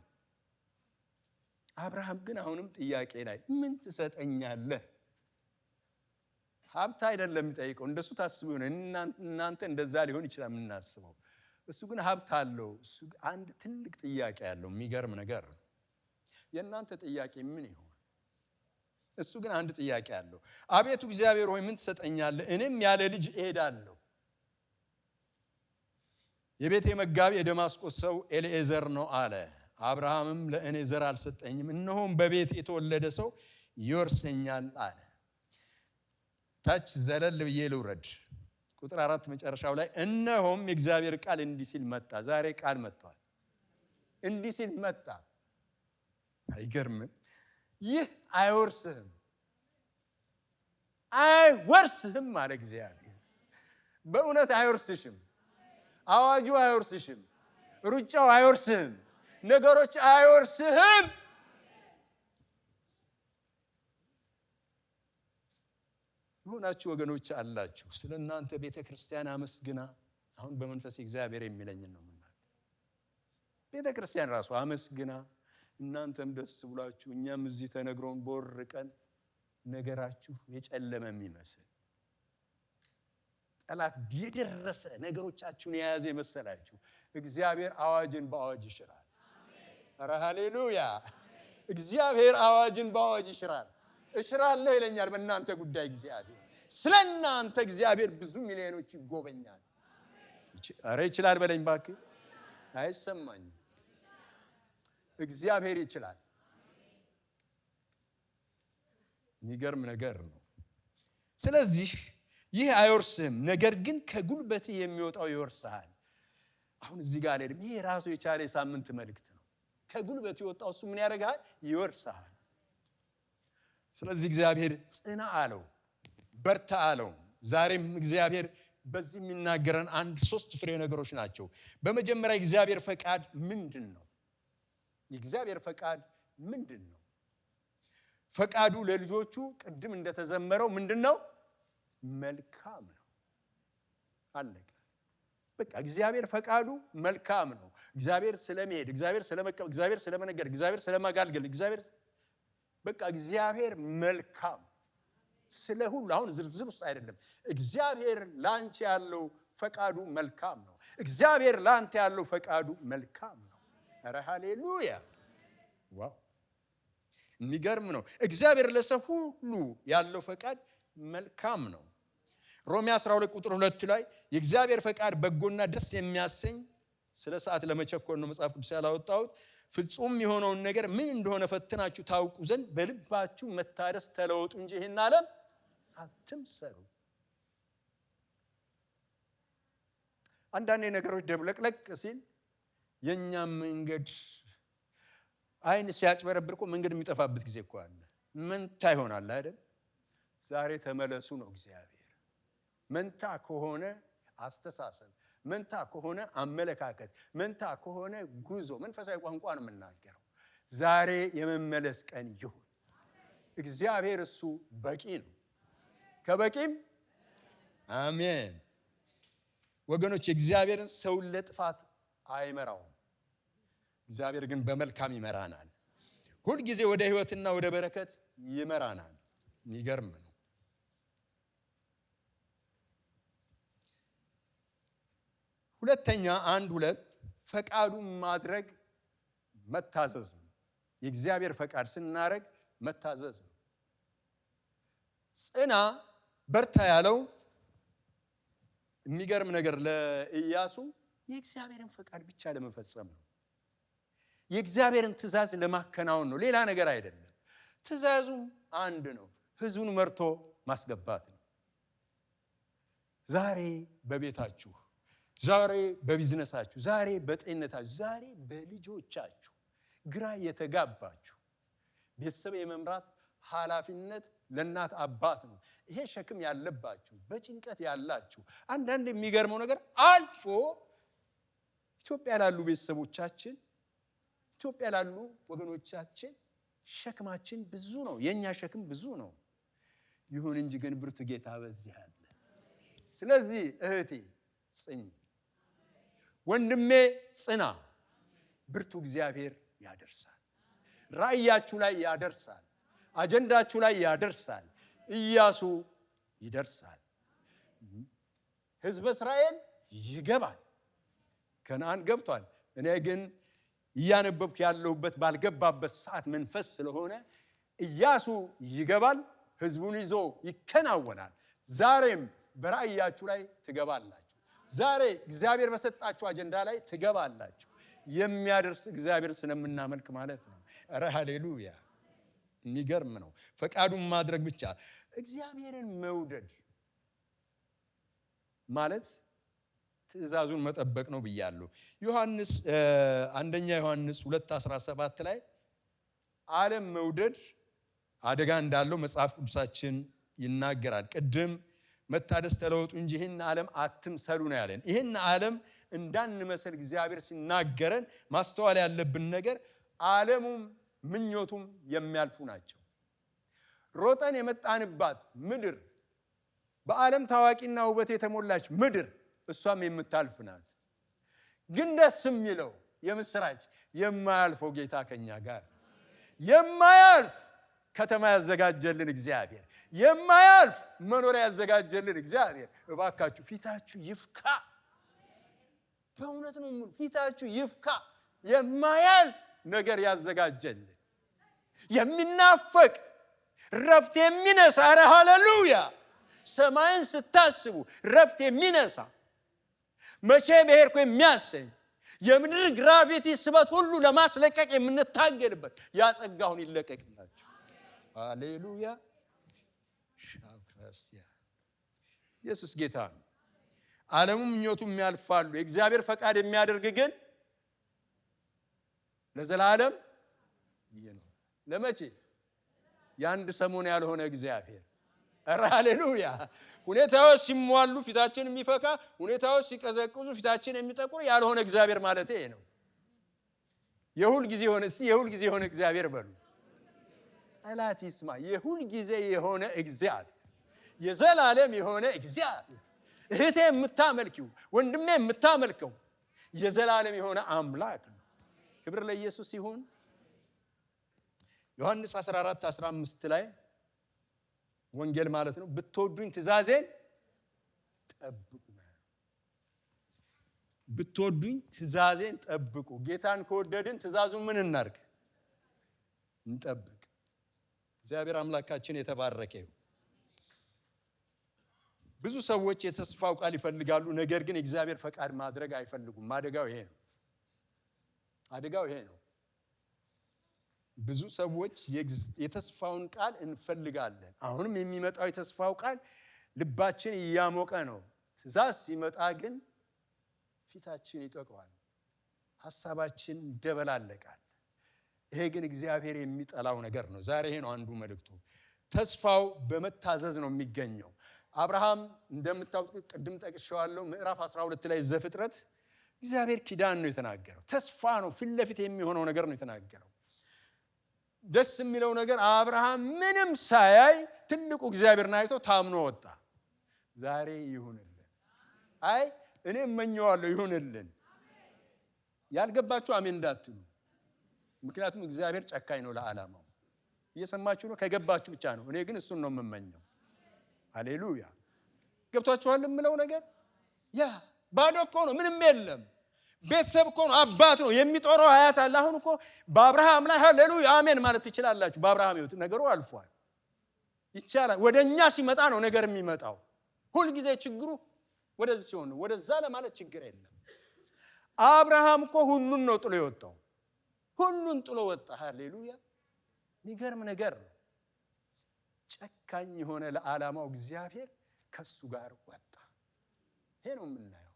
አብርሃም ግን አሁንም ጥያቄ ላይ ምን ትሰጠኛለህ? ሀብት አይደለም የሚጠይቀው። እንደሱ ታስቡ ይሆን እናንተ እንደዛ ሊሆን ይችላል የምናስበው። እሱ ግን ሀብት አለው። እሱ አንድ ትልቅ ጥያቄ ያለው የሚገርም ነገር። የእናንተ ጥያቄ ምን ይሆን? እሱ ግን አንድ ጥያቄ አለው። አቤቱ እግዚአብሔር ሆይ ምን ትሰጠኛለህ? እኔም ያለ ልጅ እሄዳለሁ። የቤቴ መጋቢ የደማስቆ ሰው ኤልኤዘር ነው አለ። አብርሃምም ለእኔ ዘር አልሰጠኝም፣ እነሆም በቤት የተወለደ ሰው ይወርሰኛል አለ። ታች ዘለል ብዬ ልውረድ። ቁጥር 4 መጨረሻው ላይ እነሆም የእግዚአብሔር ቃል እንዲህ ሲል መጣ። ዛሬ ቃል መጥቷል። እንዲህ ሲል መጣ። አይገርምም? ይህ አይወርስህም፣ አይወርስህም አለ እግዚአብሔር። በእውነት አይወርስሽም። አዋጁ አይወርስሽም። ሩጫው አይወርስህም። ነገሮች አይወርስህም። የሆናችሁ ወገኖች አላችሁ። ስለ እናንተ ቤተ ክርስቲያን አመስግና። አሁን በመንፈስ እግዚአብሔር የሚለኝ ነው የምናገር። ቤተ ክርስቲያን ራሱ አመስግና፣ እናንተም ደስ ብሏችሁ፣ እኛም እዚህ ተነግሮን ቦርቀን ነገራችሁ የጨለመ የሚመስል ጠላት የደረሰ ነገሮቻችሁን የያዘ የመሰላችሁ እግዚአብሔር አዋጅን በአዋጅ ይሽራል። ኧረ ሃሌሉያ! እግዚአብሔር አዋጅን በአዋጅ ይሽራል። እሽራለሁ ይለኛል በእናንተ ጉዳይ እግዚአብሔር። ስለ እናንተ እግዚአብሔር ብዙ ሚሊዮኖች ይጎበኛል። ኧረ ይችላል በለኝ እባክህ። አይሰማኝም። እግዚአብሔር ይችላል። የሚገርም ነገር ነው። ስለዚህ ይህ አይወርስህም፣ ነገር ግን ከጉልበት የሚወጣው ይወርስሃል። አሁን እዚህ ጋር ላይ ይሄ ራሱ የቻለ ሳምንት መልእክት ነው። ከጉልበት የወጣው እሱ ምን ያደርጋል? ይወርስሃል። ስለዚህ እግዚአብሔር ጽና አለው፣ በርታ አለው። ዛሬም እግዚአብሔር በዚህ የሚናገረን 3 ፍሬ ነገሮች ናቸው። በመጀመሪያ እግዚአብሔር ፈቃድ ምንድን ነው? የእግዚአብሔር ፈቃድ ምንድን ነው? ፈቃዱ ለልጆቹ ቅድም እንደተዘመረው ምንድን ነው? መልካም ነው። አለቀ። በቃ እግዚአብሔር ፈቃዱ መልካም ነው። እግዚአብሔር ስለመሄድ፣ እግዚአብሔር ስለመቀበል፣ እግዚአብሔር ስለመነገር፣ እግዚአብሔር ስለማጋልገል፣ በቃ እግዚአብሔር መልካም ስለ ሁሉ። አሁን ዝርዝር ውስጥ አይደለም። እግዚአብሔር ላንቺ ያለው ፈቃዱ መልካም ነው። እግዚአብሔር ላንተ ያለው ፈቃዱ መልካም ነው። ኧረ ሃሌሉያ! ዋው! የሚገርም ነው። እግዚአብሔር ለሰው ሁሉ ያለው ፈቃድ መልካም ነው። ሮሜ 12 ቁጥር 2 ላይ የእግዚአብሔር ፈቃድ በጎና ደስ የሚያሰኝ፣ ስለ ሰዓት ለመቸኮል ነው መጽሐፍ ቅዱስ ያላወጣሁት፣ ፍጹም የሆነውን ነገር ምን እንደሆነ ፈትናችሁ ታውቁ ዘንድ በልባችሁ መታደስ ተለወጡ እንጂ ይህን ዓለም አትምሰሉ። አንዳንዴ ነገሮች ደብለቅለቅ ሲል የኛም መንገድ አይን ሲያጭበረብር እኮ መንገድ የሚጠፋበት ጊዜ እኮ አለ። መንታ ይሆናል አይደል? ዛሬ ተመለሱ ነው እግዚአብሔር። መንታ ከሆነ አስተሳሰብ፣ መንታ ከሆነ አመለካከት፣ መንታ ከሆነ ጉዞ፣ መንፈሳዊ ቋንቋ ነው የምናገረው። ዛሬ የመመለስ ቀን ይሁን። እግዚአብሔር እሱ በቂ ነው፣ ከበቂም አሜን። ወገኖች እግዚአብሔርን ሰውን ለጥፋት አይመራውም። እግዚአብሔር ግን በመልካም ይመራናል። ሁል ጊዜ ወደ ሕይወትና ወደ በረከት ይመራናል። የሚገርም ነው። ሁለተኛ 1:2 ፈቃዱን ማድረግ መታዘዝ ነው። የእግዚአብሔር ፈቃድ ስናረግ መታዘዝ ነው። ጽና በርታ ያለው የሚገርም ነገር ለኢያሱ የእግዚአብሔርን ፈቃድ ብቻ ለመፈጸም ነው። የእግዚአብሔርን ትእዛዝ ለማከናወን ነው፣ ሌላ ነገር አይደለም። ትእዛዙም አንድ ነው፣ ህዝቡን መርቶ ማስገባት ነው። ዛሬ በቤታችሁ፣ ዛሬ በቢዝነሳችሁ፣ ዛሬ በጤንነታችሁ፣ ዛሬ በልጆቻችሁ ግራ የተጋባችሁ ቤተሰብ የመምራት ኃላፊነት ለእናት አባት ነው። ይሄ ሸክም ያለባችሁ በጭንቀት ያላችሁ አንዳንድ የሚገርመው ነገር አልፎ ኢትዮጵያ ላሉ ቤተሰቦቻችን፣ ኢትዮጵያ ላሉ ወገኖቻችን ሸክማችን ብዙ ነው። የኛ ሸክም ብዙ ነው። ይሁን እንጂ ግን ብርቱ ጌታ በዚህ አለ። ስለዚህ እህቴ ጽኚ፣ ወንድሜ ጽና። ብርቱ እግዚአብሔር ያደርሳል። ራእያችሁ ላይ ያደርሳል። አጀንዳችሁ ላይ ያደርሳል። ኢያሱ ይደርሳል። ሕዝበ እስራኤል ይገባል። ከነዓን ገብቷል። እኔ ግን እያነበብኩ ያለሁበት ባልገባበት ሰዓት መንፈስ ስለሆነ ኢያሱ ይገባል፣ ሕዝቡን ይዞ ይከናወናል። ዛሬም በራእያችሁ ላይ ትገባላችሁ። ዛሬ እግዚአብሔር በሰጣችሁ አጀንዳ ላይ ትገባላችሁ። የሚያደርስ እግዚአብሔር ስለምናመልክ ማለት ነው። ኧረ ሃሌሉያ! የሚገርም ነው። ፈቃዱን ማድረግ ብቻ። እግዚአብሔርን መውደድ ማለት ትእዛዙን መጠበቅ ነው ብያለሁ። አንደኛ ዮሐንስ 2:17 ላይ ዓለም መውደድ አደጋ እንዳለው መጽሐፍ ቅዱሳችን ይናገራል። ቅድም መታደስ ተለወጡ እንጂ ይህን ዓለም አትምሰሉ ነው ያለን። ይህን ዓለም እንዳንመስል እግዚአብሔር ሲናገረን ማስተዋል ያለብን ነገር ዓለሙም ምኞቱም የሚያልፉ ናቸው። ሮጠን የመጣንባት ምድር በዓለም ታዋቂና ውበት የተሞላች ምድር እሷም የምታልፍ ናት። ግን ደስ የሚለው የምስራች የማያልፈው ጌታ ከኛ ጋር፣ የማያልፍ ከተማ ያዘጋጀልን እግዚአብሔር፣ የማያልፍ መኖሪያ ያዘጋጀልን እግዚአብሔር። እባካችሁ ፊታችሁ ይፍካ። በእውነት ነው፣ ፊታችሁ ይፍካ። የማያልፍ ነገር ያዘጋጀልን የሚናፈቅ ረፍት የሚነሳ፣ ኧረ ሃሌሉያ! ሰማይን ስታስቡ ረፍት የሚነሳ መቼ ብሄርኩ የሚያሰኝ የምድር ግራቪቲ ስበት ሁሉ ለማስለቀቅ የምንታገልበት ያጸጋውን ይለቀቅላችሁ። ሃሌሉያ! ሻክራስያ ኢየሱስ ጌታ ነው። ዓለሙም ምኞቱም ያልፋሉ፣ የእግዚአብሔር ፈቃድ የሚያደርግ ግን ለዘላለም ይኖራል። ለመቼ? የአንድ ሰሞን ያልሆነ እግዚአብሔር። ኧረ ሃሌሉያ! ሁኔታዎች ሲሟሉ ፊታችን የሚፈካ፣ ሁኔታዎች ሲቀዘቅዙ ፊታችን የሚጠቁር ያልሆነ እግዚአብሔር ማለት ይሄ ነው። የሁል ጊዜ የሆነ የሁል ጊዜ የሆነ እግዚአብሔር በሉ። ጠላት ይስማ። የሁል ጊዜ የሆነ እግዚአብሔር፣ የዘላለም የሆነ እግዚአብሔር። እህቴ የምታመልኪው፣ ወንድሜ የምታመልከው የዘላለም የሆነ አምላክ ነው። ክብር ለኢየሱስ ይሁን። ዮሐንስ 14:15 ላይ ወንጌል ማለት ነው። ብትወዱኝ ትእዛዜን ጠብቁ። ብትወዱኝ ትእዛዜን ጠብቁ። ጌታን ከወደድን ትእዛዙን ምን እናርግ? እንጠብቅ። እግዚአብሔር አምላካችን የተባረከ ይሁን። ብዙ ሰዎች የተስፋው ቃል ይፈልጋሉ፣ ነገር ግን የእግዚአብሔር ፈቃድ ማድረግ አይፈልጉም። አደጋው ይሄ ነው። አደጋው ይሄ ነው። ብዙ ሰዎች የተስፋውን ቃል እንፈልጋለን። አሁንም የሚመጣው የተስፋው ቃል ልባችን እያሞቀ ነው። ትእዛዝ ሲመጣ ግን ፊታችን ይጠቁራል፣ ሐሳባችን ይደበላለቃል። ይሄ ግን እግዚአብሔር የሚጠላው ነገር ነው። ዛሬ ይሄ ነው አንዱ መልእክቱ። ተስፋው በመታዘዝ ነው የሚገኘው። አብርሃም እንደምታውቁት ቅድም ጠቅሼዋለሁ፣ ምዕራፍ 12 ላይ ዘፍጥረት እግዚአብሔር ኪዳን ነው የተናገረው። ተስፋ ነው፣ ፊት ለፊት የሚሆነው ነገር ነው የተናገረው። ደስ የሚለው ነገር አብርሃም ምንም ሳያይ ትልቁ እግዚአብሔርን አይቶ ታምኖ ወጣ። ዛሬ ይሁንልን። አይ እኔ እመኘዋለሁ ይሁንልን። ያልገባችሁ አሜን እንዳትሉ፣ ምክንያቱም እግዚአብሔር ጨካኝ ነው ለዓላማው። እየሰማችሁ ነው? ከገባችሁ ብቻ ነው። እኔ ግን እሱን ነው የምመኘው። ሃሌሉያ! ገብቷችኋል የምለው ነገር? ያ ባዶ እኮ ነው፣ ምንም የለም። ቤተሰብ እኮ ነው፣ አባት ነው፣ የሚጦረው አያት አለ። አሁን እኮ በአብርሃም ላይ ሃሌሉያ አሜን ማለት ትችላላችሁ። በአብርሃም ሕይወት ነገሩ አልፏል። ይቻላል። ወደኛ ሲመጣ ነው ነገር የሚመጣው። ሁል ጊዜ ችግሩ ወደዚህ ሲሆን ነው። ወደዛ ለማለት ችግር የለም። አብርሃም እኮ ሁሉን ነው ጥሎ የወጣው። ሁሉን ጥሎ ወጣ። ሃሌሉያ! የሚገርም ነገር ነው። ጨካኝ የሆነ ለዓላማው እግዚአብሔር ከሱ ጋር ወጣ። ይሄ ነው የምናየው።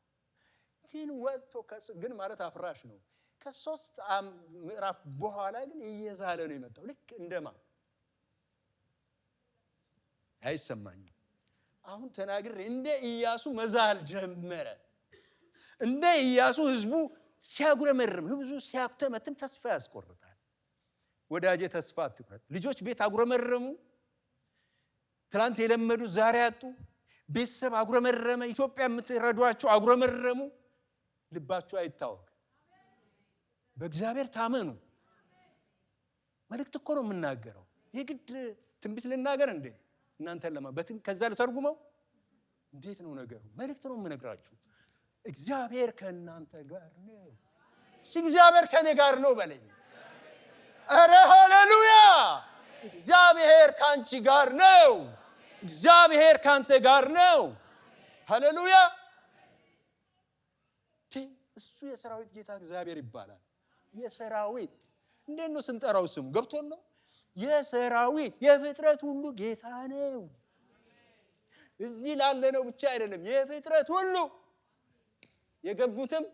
ግን ወጥቶ ግን ማለት አፍራሽ ነው። ከ3 ምዕራፍ በኋላ ግን እየዛለ ነው የመጣው። ልክ እንደማ አይሰማኝም አሁን ተናግሬ እንደ ኢያሱ መዛል ጀመረ። እንደ ኢያሱ ህዝቡ ሲያጉረመርም ህዝቡ ሲያክተመትም ተስፋ ያስቆርጣል። ወዳጄ ተስፋ አትቁረጥ። ልጆች ቤት አጉረመረሙ፣ ትላንት የለመዱ ዛሬ አጡ። ቤተሰብ አጉረመረመ፣ ኢትዮጵያ የምትረዷቸው አጉረመረሙ። ልባችሁ አይታወክ፣ በእግዚአብሔር ታመኑ። መልእክት እኮ ነው የምናገረው። የግድ ትንቢት ልናገር እንዴ? እናንተን ከዛ ልተርጉመው? እንዴት ነው ነገሩ? መልእክት ነው የምነግራችሁ። እግዚአብሔር ከእናንተ ጋር ነው። እግዚአብሔር ከኔ ጋር ነው በለኝ። አረ ሃሌሉያ! እግዚአብሔር ካንቺ ጋር ነው። እግዚአብሔር ካንተ ጋር ነው። ሃሌሉያ! እሱ የሰራዊት ጌታ እግዚአብሔር ይባላል። የሰራዊት እንዴት ነው ስንጠራው? ስሙ ገብቶን ነው። የሰራዊት የፍጥረት ሁሉ ጌታ ነው። እዚህ ላለ ነው ብቻ አይደለም፣ የፍጥረት ሁሉ የገቡትም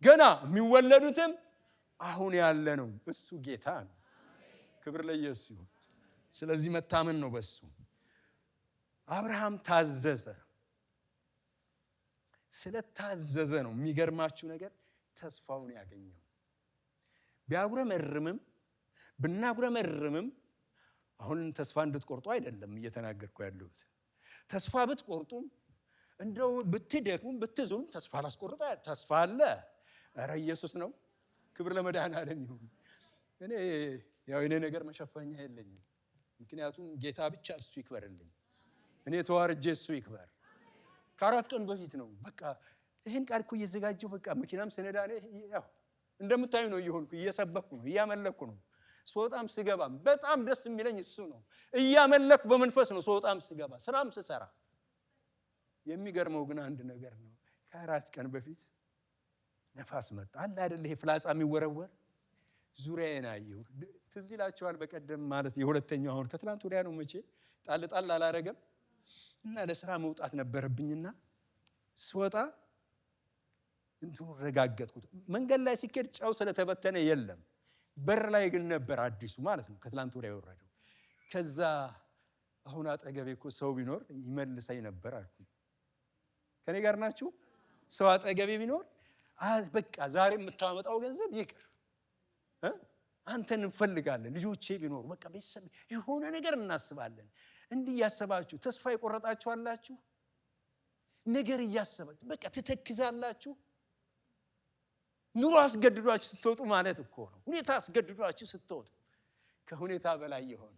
ገና የሚወለዱትም አሁን ያለ ነው። እሱ ጌታ ነው። ክብር ለኢየሱስ ይሁን። ስለዚህ መታመን ነው በሱ። አብርሃም ታዘዘ። ስለታዘዘ ነው የሚገርማችሁ ነገር ተስፋውን ያገኘው። ቢያጉረመርምም ብናጉረመርምም አሁን ተስፋ እንድትቆርጡ አይደለም እየተናገርኩ ያለሁት። ተስፋ ብትቆርጡም እንደው ብትደክሙም ብትዝሉም ተስፋ ላስቆርጣ ተስፋ አለ። ኧረ ኢየሱስ ነው። ክብር ለመድኃኔዓለም ይሁን። እኔ ነገር መሸፈኛ የለኝም። ምክንያቱም ጌታ ብቻ እሱ ይክበርልኝ። እኔ ተዋርጄ እሱ ይክበር። ከ4 ቀን በፊት ነው በቃ ይሄን ቃል እኮ እየዘጋጀው በቃ መኪናም ስነዳ ያው እንደምታዩ ነው እየሆንኩ እየሰበኩ ነው እያመለኩ ነው። ስወጣም ስገባም በጣም ደስ የሚለኝ እሱ ነው። እያመለኩ በመንፈስ ነው ስወጣም ስገባ ስራም ስሰራ። የሚገርመው ግን አንድ ነገር ነው። ከ4 ቀን በፊት ነፋስ መጣ አለ አይደል? ይሄ ፍላጻ የሚወረወር ዙሪያዬን አየሁ። ትዝ ይላችኋል በቀደም ማለት የሁለተኛው አሁን ከትላንት ወዲያ ነው መቼ ጣል አላረገም እና ለስራ መውጣት ነበረብኝና ስወጣ እንትኑ ረጋገጥኩት። መንገድ ላይ ሲከድ ጫው ስለተበተነ የለም፣ በር ላይ ግን ነበር አዲሱ ማለት ነው ከትላንት ወዲያ የወረደው። ከዛ አሁን አጠገቤ እኮ ሰው ቢኖር ይመልሰኝ ነበር አልኩኝ። ከኔ ጋር ናችሁ? ሰው አጠገቤ ቢኖር በቃ ዛሬ የምታመጣው ገንዘብ ይቅር፣ አንተን እንፈልጋለን፣ ልጆቼ ቢኖር በቃ ቤተሰብ የሆነ ነገር እናስባለን። እንዲህ እያሰባችሁ ተስፋ የቆረጣችሁ አላችሁ? ነገር እያሰባችሁ በቃ ትተክዛላችሁ። ኑሮ አስገድዷችሁ ስትወጡ ማለት እኮ ነው። ሁኔታ አስገድዷችሁ ስትወጡ ከሁኔታ በላይ የሆነ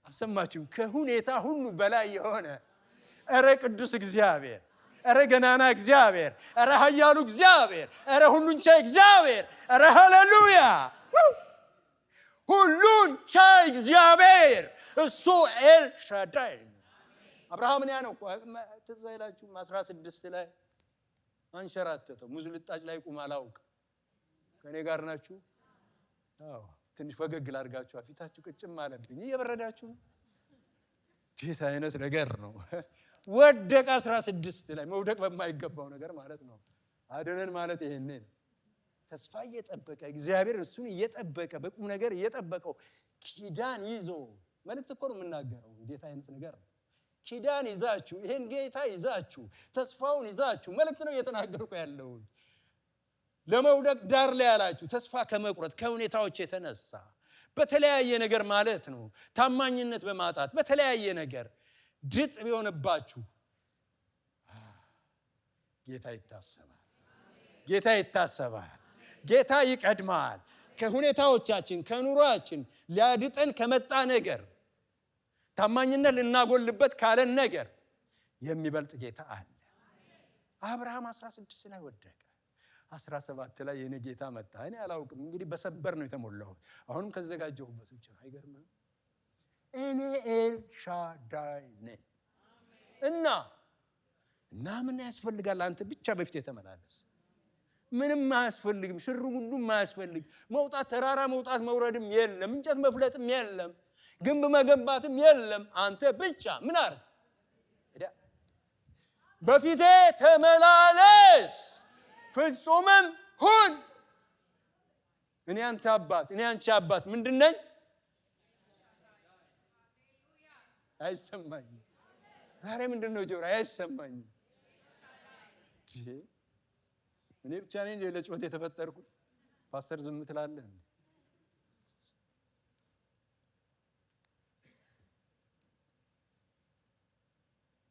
አልሰማችሁም? ከሁኔታ ሁሉ በላይ የሆነ ኧረ ቅዱስ እግዚአብሔር፣ ኧረ ገናና እግዚአብሔር፣ ኧረ ኃያሉ እግዚአብሔር፣ ኧረ ሁሉን ቻይ እግዚአብሔር፣ ኧረ ሃሌሉያ! ሁሉን ቻይ እግዚአብሔር እሱ ኤልሻዳይ። አብርሃምን ያ ነው ትዝ አይላችሁም? 16 ላይ አንሸራተተው ሙዝ ልጣጭ ላይ ቁም አላውቅ። ከኔ ጋር ናችሁ? አዎ። ትንሽ ፈገግ ላድርጋችሁ፣ ፊታችሁ ቅጭም አለብኝ። እየበረዳችሁ ነው። ጌታ አይነት ነገር ነው። ወደቀ 16 ላይ መውደቅ በማይገባው ነገር ማለት ነው። አድነን ማለት ይሄን ነው። ተስፋ እየጠበቀ እግዚአብሔር እሱን እየጠበቀ በቁም ነገር እየጠበቀው ኪዳን ይዞ መልእክት እኮ ነው የምናገረው። ጌታ አይነት ነገር ነው። ኪዳን ይዛችሁ ይሄን ጌታ ይዛችሁ ተስፋውን ይዛችሁ መልእክት ነው እየተናገርኩ ያለው። ለመውደቅ ዳር ላይ ያላችሁ ተስፋ ከመቁረጥ ከሁኔታዎች የተነሳ በተለያየ ነገር ማለት ነው ታማኝነት በማጣት በተለያየ ነገር ድጥ ቢሆንባችሁ ጌታ ይታሰባል። ጌታ ይታሰባል። ጌታ ይቀድማል። ከሁኔታዎቻችን ከኑሯችን ሊያድጠን ከመጣ ነገር ታማኝነት ልናጎልበት ካለን ነገር የሚበልጥ ጌታ አለ። አብርሃም 16 ላይ ወደቀ። 17 ላይ የኔ ጌታ መጣ። እኔ አላውቅም እንግዲህ በሰበር ነው የተሞላሁት። አሁንም ከዘጋጀሁበት ውጭ ነው። አይገርምም? እኔ ኤልሻዳይ ነኝ እና ምን ያስፈልጋል? አንተ ብቻ በፊት የተመላለስ። ምንም አያስፈልግም። ሽሩ ሁሉም አያስፈልግ። መውጣት ተራራ መውጣት መውረድም የለም። እንጨት መፍለጥም የለም። ግንብ መገንባትም የለም። አንተ ብቻ ምን አርግ? በፊቴ ተመላለስ ፍጹምም ሁን። እኔ አንተ አባት እኔ አንቺ አባት ምንድነኝ? አይሰማኝም። ዛሬ ምንድነው ጆሮ አይሰማኝም። እኔ ብቻ ነኝ ለጩኸት የተፈጠርኩት? ፓስተር ዝም ትላለህ?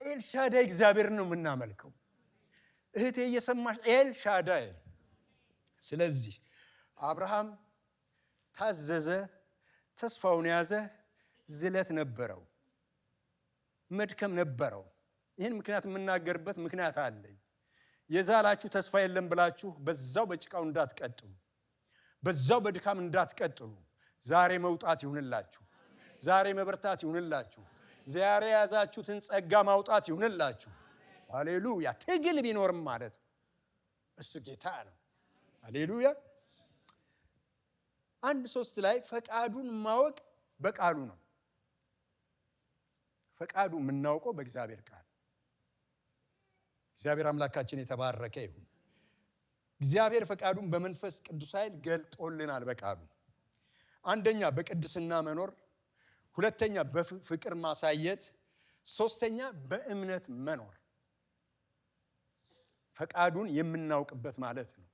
ኤልሻዳይ እግዚአብሔር ነው የምናመልከው። እህቴ እየሰማሽ ኤልሻዳይ። ስለዚህ አብርሃም ታዘዘ፣ ተስፋውን ያዘ፣ ዝለት ነበረው፣ መድከም ነበረው። ይህን ምክንያት የምናገርበት ምክንያት አለኝ። የዛላችሁ ተስፋ የለም ብላችሁ በዛው በጭቃው እንዳትቀጥሉ፣ በዛው በድካም እንዳትቀጥሉ። ዛሬ መውጣት ይሁንላችሁ። ዛሬ መበርታት ይሁንላችሁ። ዛሬ ያዛችሁትን ጸጋ ማውጣት ይሁንላችሁ። ሃሌሉያ። ትግል ቢኖርም ማለት ነው እሱ ጌታ ነው። ሃሌሉያ። 1:3 ላይ ፈቃዱን ማወቅ በቃሉ ነው። ፈቃዱ የምናውቀው በእግዚአብሔር ቃል። እግዚአብሔር አምላካችን የተባረከ ይሁን። እግዚአብሔር ፈቃዱን በመንፈስ ቅዱስ ኃይል ገልጦልናል በቃሉ። አንደኛ በቅድስና መኖር፣ ሁለተኛ በፍቅር ማሳየት፣ ሶስተኛ በእምነት መኖር። ፈቃዱን የምናውቅበት ማለት ነው።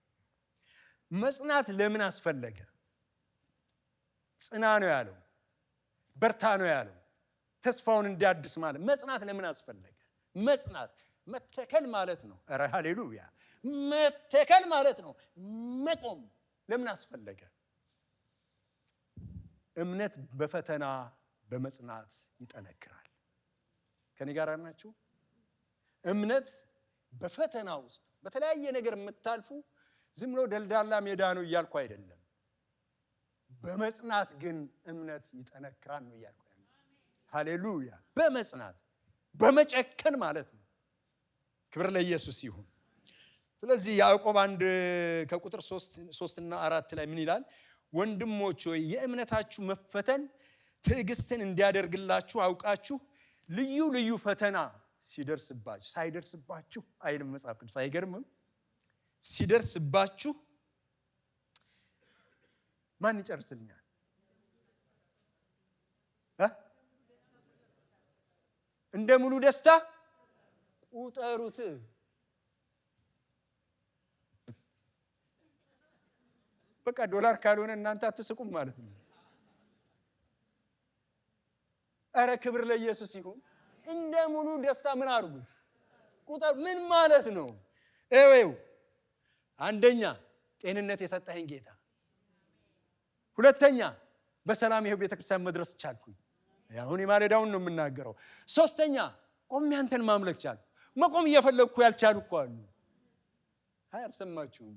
መጽናት ለምን አስፈለገ? ጽና ነው ያለው፣ በርታ ነው ያለው። ተስፋውን እንዲያድስ ማለት መጽናት ለምን አስፈለገ? መጽናት መተከል ማለት ነው። ኧረ ሃሌሉያ። መተከል ማለት ነው መቆም። ለምን አስፈለገ? እምነት በፈተና በመጽናት ይጠነክራል። ከኔ ጋር ናችሁ? እምነት በፈተና ውስጥ በተለያየ ነገር የምታልፉ ዝም ብሎ ደልዳላ ሜዳ ነው እያልኩ አይደለም። በመጽናት ግን እምነት ይጠነክራል ነው እያልኩ ያለው። ሃሌሉያ። በመጽናት በመጨከን ማለት ነው። ክብር ለኢየሱስ ይሁን። ስለዚህ ያዕቆብ 1 ከቁጥር 3 እና 4 ላይ ምን ይላል? ወንድሞች ሆይ የእምነታችሁ መፈተን ትዕግስትን እንዲያደርግላችሁ አውቃችሁ ልዩ ልዩ ፈተና ሲደርስባችሁ ሳይደርስባችሁ አይልም መጽሐፍ ቅዱስ። አይገርምም? ሲደርስባችሁ ማን ይጨርስልኛል? እንደ ሙሉ ደስታ ቁጠሩት። በቃ ዶላር ካልሆነ እናንተ አትስቁም ማለት ነው። ኧረ ክብር ለኢየሱስ ይሁን። እንደ ሙሉ ደስታ ምን አድርጉት? ቁጠሩ። ምን ማለት ነው? ኤዌው አንደኛ ጤንነት የሰጠኸኝ ጌታ፣ ሁለተኛ በሰላም ይሄው ቤተክርስቲያን መድረስ ቻልኩኝ። አሁን የማለዳውን ነው የምናገረው። ሶስተኛ ቆሜ አንተን ማምለክ ቻልኩ። መቆም እየፈለግኩ ያልቻሉ እኮ አሉ። አልሰማችሁም?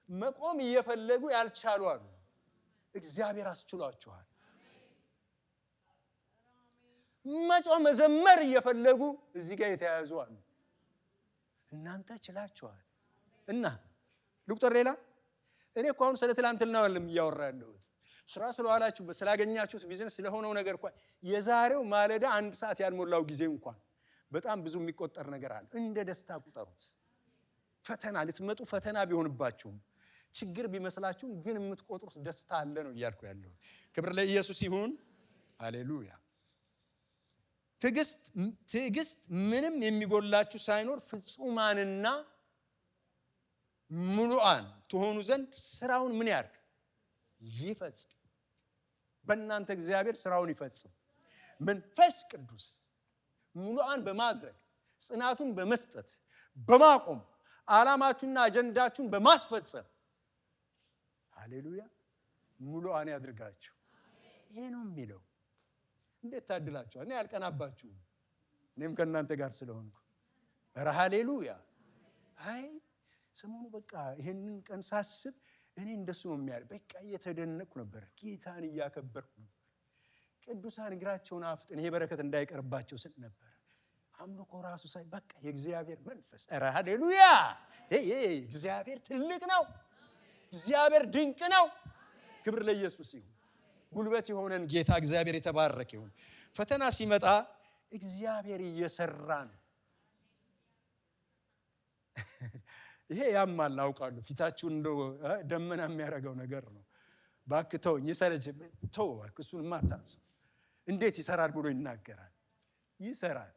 መቆም እየፈለጉ ያልቻሉ አሉ። እግዚአብሔር አስችሏቸዋል። መጮህ መዘመር እየፈለጉ እዚህ ጋር የተያዙ አሉ። እናንተ ችላችኋል። እና ልቁጠር ሌላ። እኔ እኮ አሁን ስለ ትላንትና ነው እያወራለሁት። ስራ ስለዋላችሁ ስላገኛችሁት ቢዝነስ ስለሆነው ነገር እንኳን የዛሬው ማለዳ 1 ሰዓት ያልሞላው ጊዜ እንኳን በጣም ብዙ የሚቆጠር ነገር አለ። እንደ ደስታ ቁጠሩት። ፈተና ልትመጡ ፈተና ቢሆንባችሁም ችግር ቢመስላችሁም ግን የምትቆጥሩት ደስታ አለ ነው እያልኩ ያለሁት። ክብር ለኢየሱስ ይሁን። ሃሌሉያ። ትዕግስት ምንም የሚጎላችሁ ሳይኖር ፍጹማንና ሙሉአን ትሆኑ ዘንድ ስራውን ምን ያርግ? ይፈጽም። በእናንተ እግዚአብሔር ስራውን ይፈጽም። መንፈስ ቅዱስ ሙሉአን በማድረግ ጽናቱን በመስጠት በማቆም ዓላማችሁና አጀንዳችሁን በማስፈጸም ሃሌሉያ ሙሉአን ያድርጋችሁ። ይሄ ነው የሚለው። እንዴት ታድላችኋል። እኔ አልቀናባችሁም፣ እኔም ከእናንተ ጋር ስለሆንኩ። ኧረ ሃሌሉያ። አይ ሰሞኑ በቃ ይሄንን ቀን ሳስብ እኔ እንደሱ ነው የሚያደርግ። በቃ እየተደነቅኩ ነበር፣ ጌታን እያከበርኩ ነበር። ቅዱሳን እግራቸውን አፍጥን ይሄ በረከት እንዳይቀርባቸው ስል ነበር። አምልኮ ራሱ ሳይ በቃ የእግዚአብሔር መንፈስ። ኧረ ሃሌሉያ። እግዚአብሔር ትልቅ ነው። እግዚአብሔር ድንቅ ነው። ክብር ለኢየሱስ ይሁን። ጉልበት የሆነን ጌታ እግዚአብሔር የተባረከ ይሁን። ፈተና ሲመጣ እግዚአብሔር እየሰራ ነው። ይሄ ያማል አውቃለሁ። ፊታችሁን እንደው ደመና የሚያደርገው ነገር ነው። እባክህ ተውኝ፣ ይሰለች ተው እባክህ፣ እሱን ማታንሳ። እንዴት ይሰራል ብሎ ይናገራል። ይሰራል።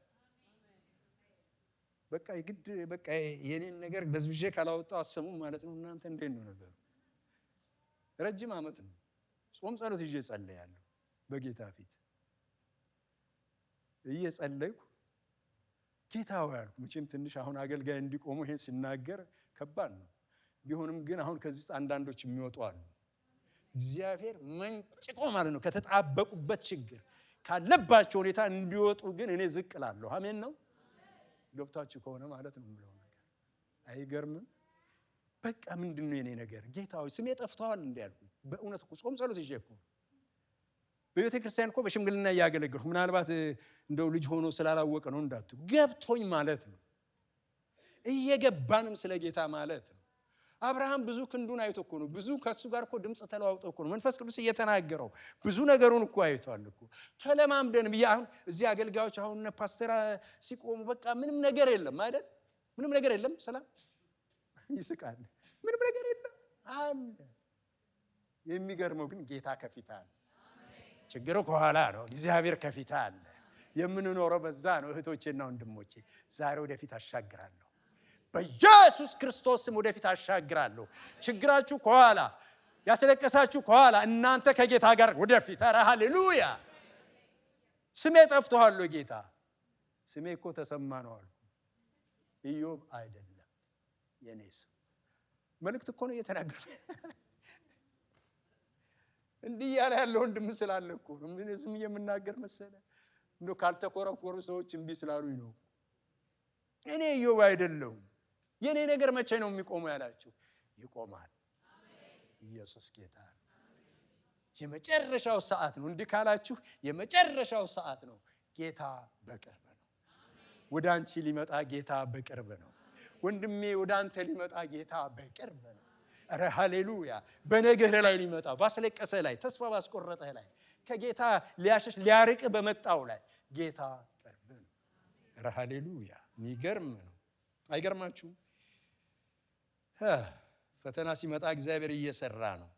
በቃ የግድ በቃ የኔን ነገር በዝብዤ ካላወጣው አሰሙም ማለት ነው። እናንተ እንዴት ነው ነገሩ? ረጅም ዓመት ነው ጾም ጸሎት ይዤ ጸልያለሁ በጌታ ፊት እየጸለይኩ ጌታ ሆይ አልኩ። መቼም ትንሽ አሁን አገልጋይ እንዲቆሙ ይሄን ሲናገር ከባድ ነው። ቢሆንም ግን አሁን ከዚህ አንዳንዶች የሚወጡ አሉ። እግዚአብሔር መንጭቆ ማለት ነው ከተጣበቁበት ችግር ካለባቸው ሁኔታ እንዲወጡ ግን እኔ ዝቅ እላለሁ። አሜን ነው። ገብታችሁ ከሆነ ማለት ነው የምለው ነገር አይገርምም? በቃ ምንድነው የኔ ነገር? ጌታ ሆይ ስሜ ጠፍቷል እንዴ አልኩ። በእውነት እኮ ጾም ጸሎት ይዤ እኮ በቤተ ክርስቲያን እኮ በሽምግልና እያገለገልኩ ምናልባት እንደው ልጅ ሆኖ ስላላወቀ ነው እንዳትሉ፣ ገብቶኝ ማለት ነው። እየገባንም ስለ ጌታ ማለት ነው። አብርሃም ብዙ ክንዱን አይቶ እኮ ነው። ብዙ ከሱ ጋር እኮ ድምፅ ተለዋውጦ እኮ ነው መንፈስ ቅዱስ እየተናገረው ብዙ ነገሩን እኮ አይቷል እኮ። ተለማምደን ብዬ አሁን እዚህ አገልጋዮች አሁን ፓስተር ሲቆሙ በቃ ምንም ነገር የለም አይደል? ምንም ነገር የለም። ሰላም ይስቃል። ምንም ነገር የለም አለ። የሚገርመው ግን ጌታ ከፊት አለ። ችግሩ ከኋላ ነው። እግዚአብሔር ከፊት አለ። የምንኖረው በዛ ነው። እህቶቼና ወንድሞቼ ዛሬ ወደፊት አሻግራለሁ። በኢየሱስ ክርስቶስ ስም ወደፊት አሻግራለሁ። ችግራችሁ ከኋላ፣ ያስለቀሳችሁ ከኋላ፣ እናንተ ከጌታ ጋር ወደፊት። ኧረ ሃሌሉያ! ስሜ ጠፍቷል ጌታ። ስሜ እኮ ተሰማ ነው አልኩ። ኢዮብ አይደለም የኔ ስም። መልእክት እኮ ነው እየተናገረ እንዲህ ያለ ያለው ወንድም ስላለ እኮ ምን ዝም የምናገር መሰለ? እንደው ካልተቆረቆሩ ሰዎች እምቢ ስላሉኝ ነው። እኔ ኢዮብ አይደለሁም። የኔ ነገር መቼ ነው የሚቆመው ያላችሁ? ይቆማል። ኢየሱስ ጌታ ነው። የመጨረሻው ሰዓት ነው። እንዲህ ካላችሁ የመጨረሻው ሰዓት ነው። ጌታ በቅርብ ነው። ወደ አንቺ ሊመጣ ጌታ በቅርብ ነው። ወንድሜ ወደ አንተ ሊመጣ ጌታ በቅርብ ነው። ኧረ ሃሌሉያ! በነገር ላይ ሊመጣ ባስለቀሰ ላይ ተስፋ ባስቆረጠ ላይ ከጌታ ሊያሸሽ ሊያርቅ በመጣው ላይ ጌታ ቅርብ ነው። ኧረ ሃሌሉያ! የሚገርም ነው። አይገርማችሁም? ፈተና ሲመጣ እግዚአብሔር እየሰራ ነው።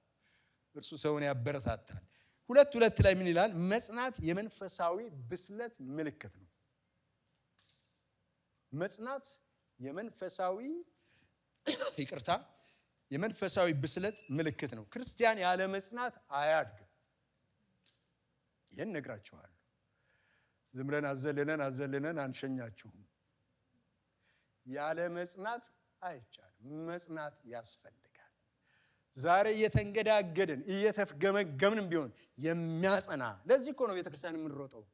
እርሱ ሰውን ያበረታታል። 2:2 ላይ ምን ይላል? መጽናት የመንፈሳዊ ብስለት ምልክት ነው። መጽናት የመንፈሳዊ ብስለት ምልክት ነው። ክርስቲያን ያለ መጽናት አያድግም። ይህን ነግራችኋለሁ። ዝም ብለን አዘልነን አንሸኛችሁም። ያለ መጽናት አይቻልም። መጽናት ያስፈልጋል። ዛሬ እየተንገዳገድን እየተፍገመገምን ቢሆን የሚያጸና፣ ለዚህ እኮ ነው ቤተክርስቲያን የምንሮጠው።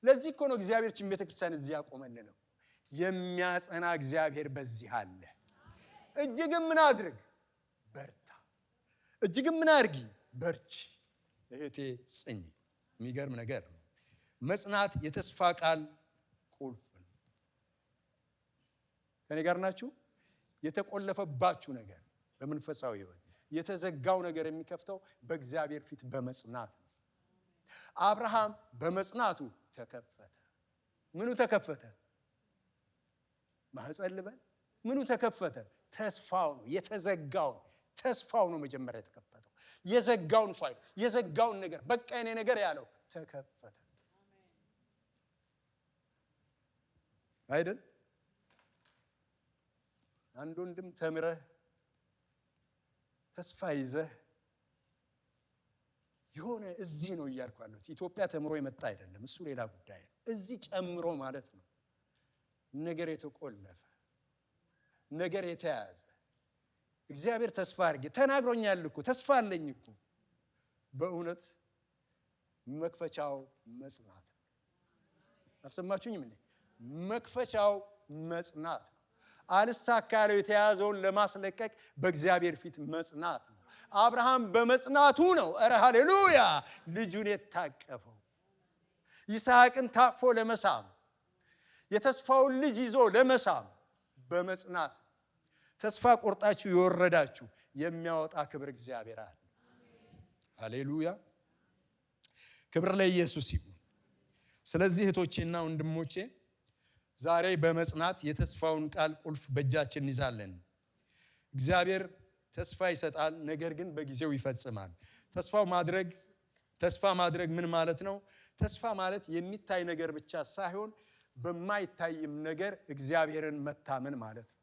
ለዚህ እኮ ነው እግዚአብሔርችን ቤተክርስቲያን እዚህ ያቆመልን። የሚያጸና እግዚአብሔር በዚህ አለ። እጅግም ምን አድርግ? በርታ። እጅግም ምን አድርጊ? በርቺ። እህቴ ጽኚ። የሚገርም ነገር ነው። መጽናት የተስፋ ቃል ቁልፍ ነው። ከኔ ጋር ናችሁ? የተቆለፈባችሁ ነገር በመንፈሳዊ ሕይወት የተዘጋው ነገር የሚከፍተው በእግዚአብሔር ፊት በመጽናት ነው። አብርሃም በመጽናቱ ተከፈተ። ምኑ ተከፈተ? ማህፀን ልበል? ምኑ ተከፈተ? ተስፋው ነው። የተዘጋው ተስፋው ነው መጀመሪያ የተከፈተው። የዘጋውን ፋይል የዘጋውን ነገር በቃ የኔ ነገር ያለው ተከፈተ አይደል? አንድ ወንድም ተምረህ ተስፋ ይዘህ የሆነ እዚህ ነው እያልኩ ያለሁት። ኢትዮጵያ ተምሮ የመጣ አይደለም፣ እሱ ሌላ ጉዳይ ነው። እዚህ ጨምሮ ማለት ነው። ነገር የተቆለፈ ነገር የተያዘ እግዚአብሔር ተስፋ አድርጌ ተናግሮኛል እኮ ተስፋ አለኝ እኮ። በእውነት መክፈቻው መጽናት ነው። አልሰማችሁኝም እንዴ? መክፈቻው መጽናት ነው። አልሳካለው የተያዘውን ለማስለቀቅ በእግዚአብሔር ፊት መጽናት ነው። አብርሃም በመጽናቱ ነው ኧረ ሃሌሉያ ልጁን የታቀፈው። ይስሐቅን ታቅፎ ለመሳም የተስፋውን ልጅ ይዞ ለመሳም በመጽናት። ተስፋ ቆርጣችሁ የወረዳችሁ የሚያወጣ ክብር እግዚአብሔር አለ። ሃሌሉያ ክብር ለኢየሱስ ይሁን። ስለዚህ እህቶቼና ወንድሞቼ ዛሬ በመጽናት የተስፋውን ቃል ቁልፍ በእጃችን እንይዛለን። እግዚአብሔር ተስፋ ይሰጣል፣ ነገር ግን በጊዜው ይፈጽማል። ተስፋ ማድረግ ምን ማለት ነው? ተስፋ ማለት የሚታይ ነገር ብቻ ሳይሆን በማይታይም ነገር እግዚአብሔርን መታመን ማለት ነው።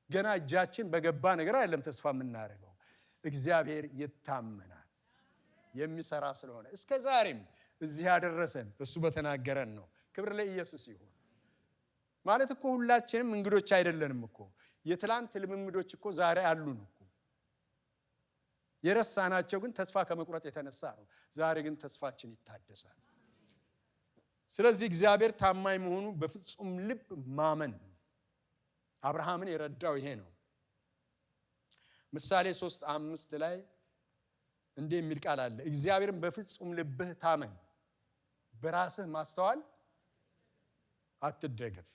ገና እጃችን በገባ ነገር አይደለም ተስፋ የምናደርገው። እግዚአብሔር ይታመናል የሚሰራ ስለሆነ። እስከ ዛሬም እዚህ ያደረሰን እሱ በተናገረን ነው። ክብር ለኢየሱስ ይሁን። ማለት እኮ ሁላችንም እንግዶች አይደለንም እኮ። የትላንት ልምምዶች እኮ ዛሬ አሉን እኮ። የረሳናቸው ግን ተስፋ ከመቁረጥ የተነሳ ነው። ዛሬ ግን ተስፋችን ይታደሳል። ስለዚህ እግዚአብሔር ታማኝ መሆኑ በፍጹም ልብ ማመን አብርሃምን የረዳው ይሄ ነው። ምሳሌ 3:5 ላይ እንዲህ የሚል ቃል አለ። እግዚአብሔርን በፍጹም ልብህ ታመን፣ በራስህ ማስተዋል አትደገፍ።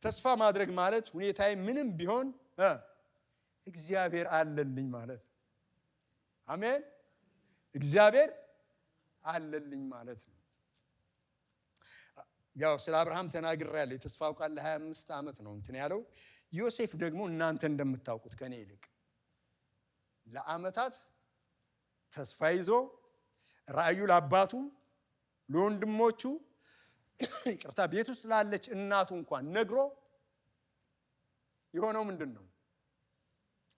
ተስፋ ማድረግ ማለት ሁኔታዬ ምንም ቢሆን እግዚአብሔር አለልኝ ማለት ነው። አሜን። እግዚአብሔር አለልኝ ማለት ነው። ያው ስለ አብርሃም ተናግሬያለሁ። የተስፋው ቃል ለ25 ዓመት ነው እንትን ያለው። ዮሴፍ ደግሞ እናንተ እንደምታውቁት ከኔ ይልቅ ለዓመታት ተስፋ ይዞ ራእዩ ለአባቱ ለወንድሞቹ ይቅርታ ቤት ውስጥ ላለች እናቱ እንኳን ነግሮ የሆነው ምንድነው?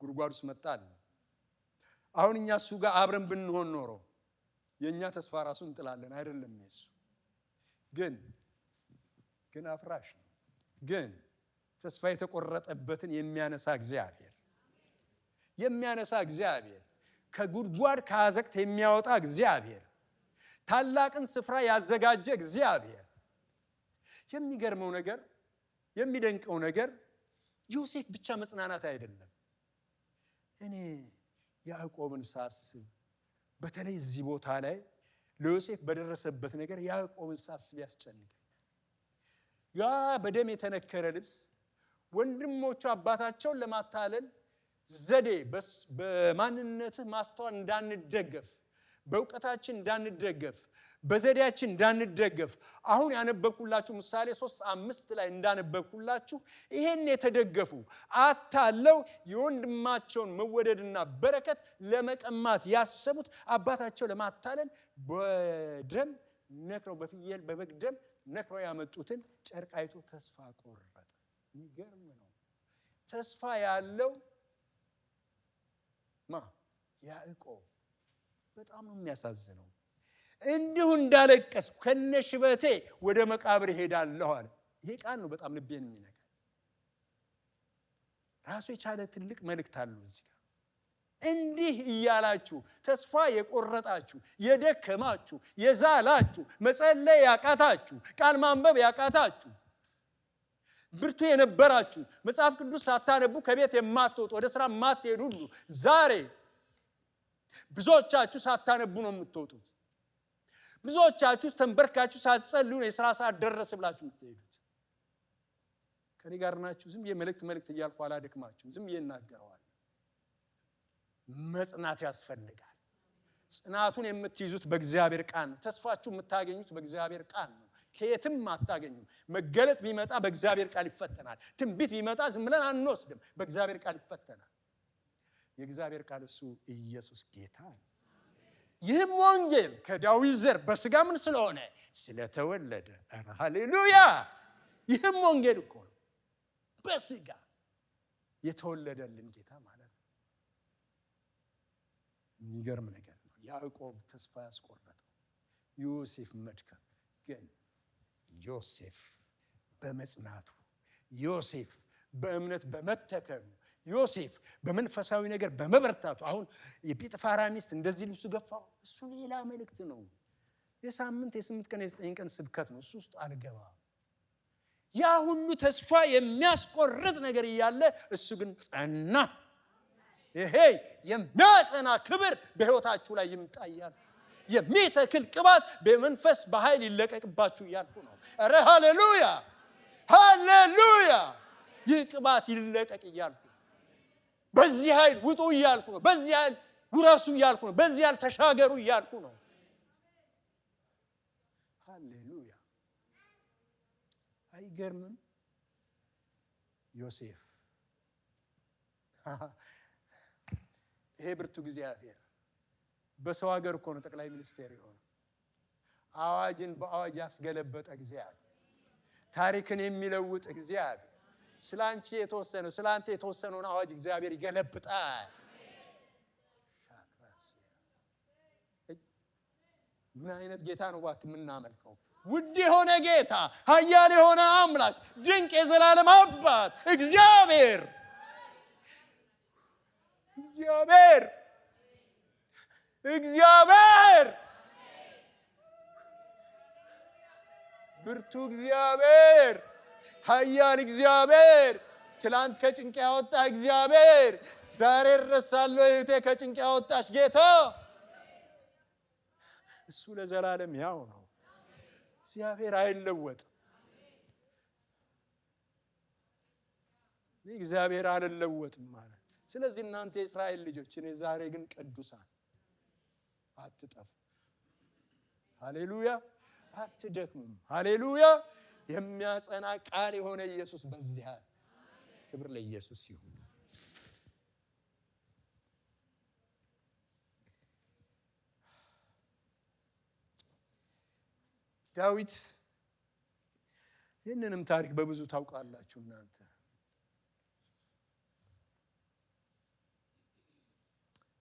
ጉድጓድ ውስጥ መጣል። አሁን እኛ እሱ ጋር አብረን ብንሆን ኖሮ የኛ ተስፋ ራሱ እንጥላለን አይደለም? ኢየሱስ ግን አፍራሽ ነው። ግን ተስፋ የተቆረጠበትን የሚያነሳ እግዚአብሔር ከጉድጓድ ከአዘቅት የሚያወጣ እግዚአብሔር፣ ታላቅን ስፍራ ያዘጋጀ እግዚአብሔር። የሚገርመው ነገር የሚደንቀው ነገር ዮሴፍ ብቻ መጽናናት አይደለም። እኔ ያዕቆብን ሳስብ በተለይ እዚህ ቦታ ላይ ለዮሴፍ በደረሰበት ነገር ያዕቆብን ሳስብ ያስጨንቀኛል። ያ በደም የተነከረ ልብስ ወንድሞቹ አባታቸውን ለማታለል ዘዴ በማንነትህ ማስተዋል እንዳንደገፍ፣ በእውቀታችን እንዳንደገፍ፣ በዘዴያችን እንዳንደገፍ አሁን ያነበብኩላችሁ ምሳሌ 3:5 ላይ እንዳነበብኩላችሁ ይሄን የተደገፉ አታለው የወንድማቸውን መወደድና በረከት ለመቀማት ያሰቡት አባታቸው ለማታለል በደም ነክረው በፍየል በበግ ደም ነክረው ያመጡትን ጨርቅ አይቶ ተስፋ ቆረጠ። የሚገርም ነው። ተስፋ ያለው ያዕቆብ። በጣም ነው የሚያሳዝነው። እንዲሁ እንዳለቀስኩ ከነሽበቴ ወደ መቃብር ሄዳለሁ አለ። ይሄ ቃል ነው በጣም ልቤን የሚነካ። ራሱ የቻለ ትልቅ መልእክት አለው እዚህ ጋር። እንዲህ እያላችሁ ተስፋ የቆረጣችሁ፣ የደከማችሁ፣ የዛላችሁ፣ መጸለይ ያቃታችሁ፣ ቃል ማንበብ ያቃታችሁ፣ ብርቱ የነበራችሁ፣ መጽሐፍ ቅዱስ ሳታነቡ ከቤት የማትወጡ ወደ ስራ የማትሄዱ ሁሉ ዛሬ ብዙዎቻችሁ ሳታነቡ ነው የምትወጡት። ብዙዎቻችሁ ተንበርካችሁ ሳትጸልዩ ነው የሥራ ሰዓት ደረሰ ብላችሁ የምትሄዱት። ከኔ ጋር ናችሁ? ዝም የመልእክት እያልኩ አላደክማችሁም። ዝም እናገረዋለሁ። መጽናት ያስፈልጋል። ጽናቱን የምትይዙት በእግዚአብሔር ቃል ነው። ተስፋችሁ የምታገኙት በእግዚአብሔር ቃል ነው። ከየትም አታገኙም። መገለጥ ቢመጣ በእግዚአብሔር ቃል ይፈተናል። ትንቢት ቢመጣ ዝም ብለን አንወስድም። በእግዚአብሔር ቃል ይፈተናል። የእግዚአብሔር ቃል እሱ ኢየሱስ ጌታ ነው። ይህም ወንጌል ከዳዊት ዘር በስጋ ምን ስለሆነ ስለተወለደ፣ ሃሌሉያ! ይህም ወንጌል እኮ ነው በስጋ የተወለደልን ጌታ ማለት ነው። የሚገርም ነገር ነው። ያዕቆብ ተስፋ ያስቆረጠው፣ ዮሴፍ መድከም፣ ግን ዮሴፍ በመጽናቱ፣ ዮሴፍ በእምነት በመተከሉ፣ ዮሴፍ በመንፈሳዊ ነገር በመበርታቱ። አሁን የጲጥፋራ ሚስት እንደዚህ ልብሱ ገፋው፣ እሱ ሌላ መልእክት ነው። የሳምንት የ8 ቀን የ9 ቀን ስብከት ነው። እሱ ውስጥ አልገባም። ያ ሁሉ ተስፋ የሚያስቆርጥ ነገር እያለ እሱ ግን ጸና። ይሄ የሚያጸና ክብር በሕይወታችሁ ላይ ይምጣ እያልኩ፣ የሚተክል ቅባት በመንፈስ በኃይል ይለቀቅባችሁ እያልኩ ነው። ኧረ ሃሌሉያ ሃሌሉያ! ይህ ቅባት ይለቀቅ እያልኩ፣ በዚህ ኃይል ውጡ እያልኩ ነው። በዚህ ኃይል ውረሱ እያልኩ ነው። በዚህ ኃይል ተሻገሩ እያልኩ ነው። ሃሌሉያ! አይገርምም? ዮሴፍ ይሄ ብርቱ እግዚአብሔር በሰው ሀገር እኮ ነው ጠቅላይ ሚኒስቴር የሆነ አዋጅን በአዋጅ ያስገለበጠ እግዚአብሔር ታሪክን የሚለውጥ እግዚአብሔር ስላንቺ የተወሰነው ስላንተ የተወሰነውን አዋጅ እግዚአብሔር ይገለብጣል። ምን አይነት ጌታ ነው እባክህ የምናመልከው? ውድ የሆነ ጌታ፣ ኃያል የሆነ አምላክ፣ ድንቅ የዘላለም አባት እግዚአብሔር እግዚአብሔር እግዚአብሔር ብርቱ እግዚአብሔር፣ ኃያል እግዚአብሔር፣ ትላንት ከጭንቅ ያወጣ እግዚአብሔር፣ ዛሬ እረሳለሁ እህቴ ከጭንቅ ያወጣሽ ጌታ እሱ ለዘላለም ያው ነው። እግዚአብሔር አይለወጥም። እግዚአብሔር አልለወጥም ማለት። ስለዚህ እናንተ የእስራኤል ልጆች እኔ ዛሬ ግን ቅዱሳን አትጠፉ። ሃሌሉያ። አትደክሙም። ሃሌሉያ። የሚያጸና ቃል የሆነ ኢየሱስ በዚያ አለ። ክብር ለኢየሱስ ይሁን። ዳዊት ይህንንም ታሪክ በብዙ ታውቃላችሁ እናንተ።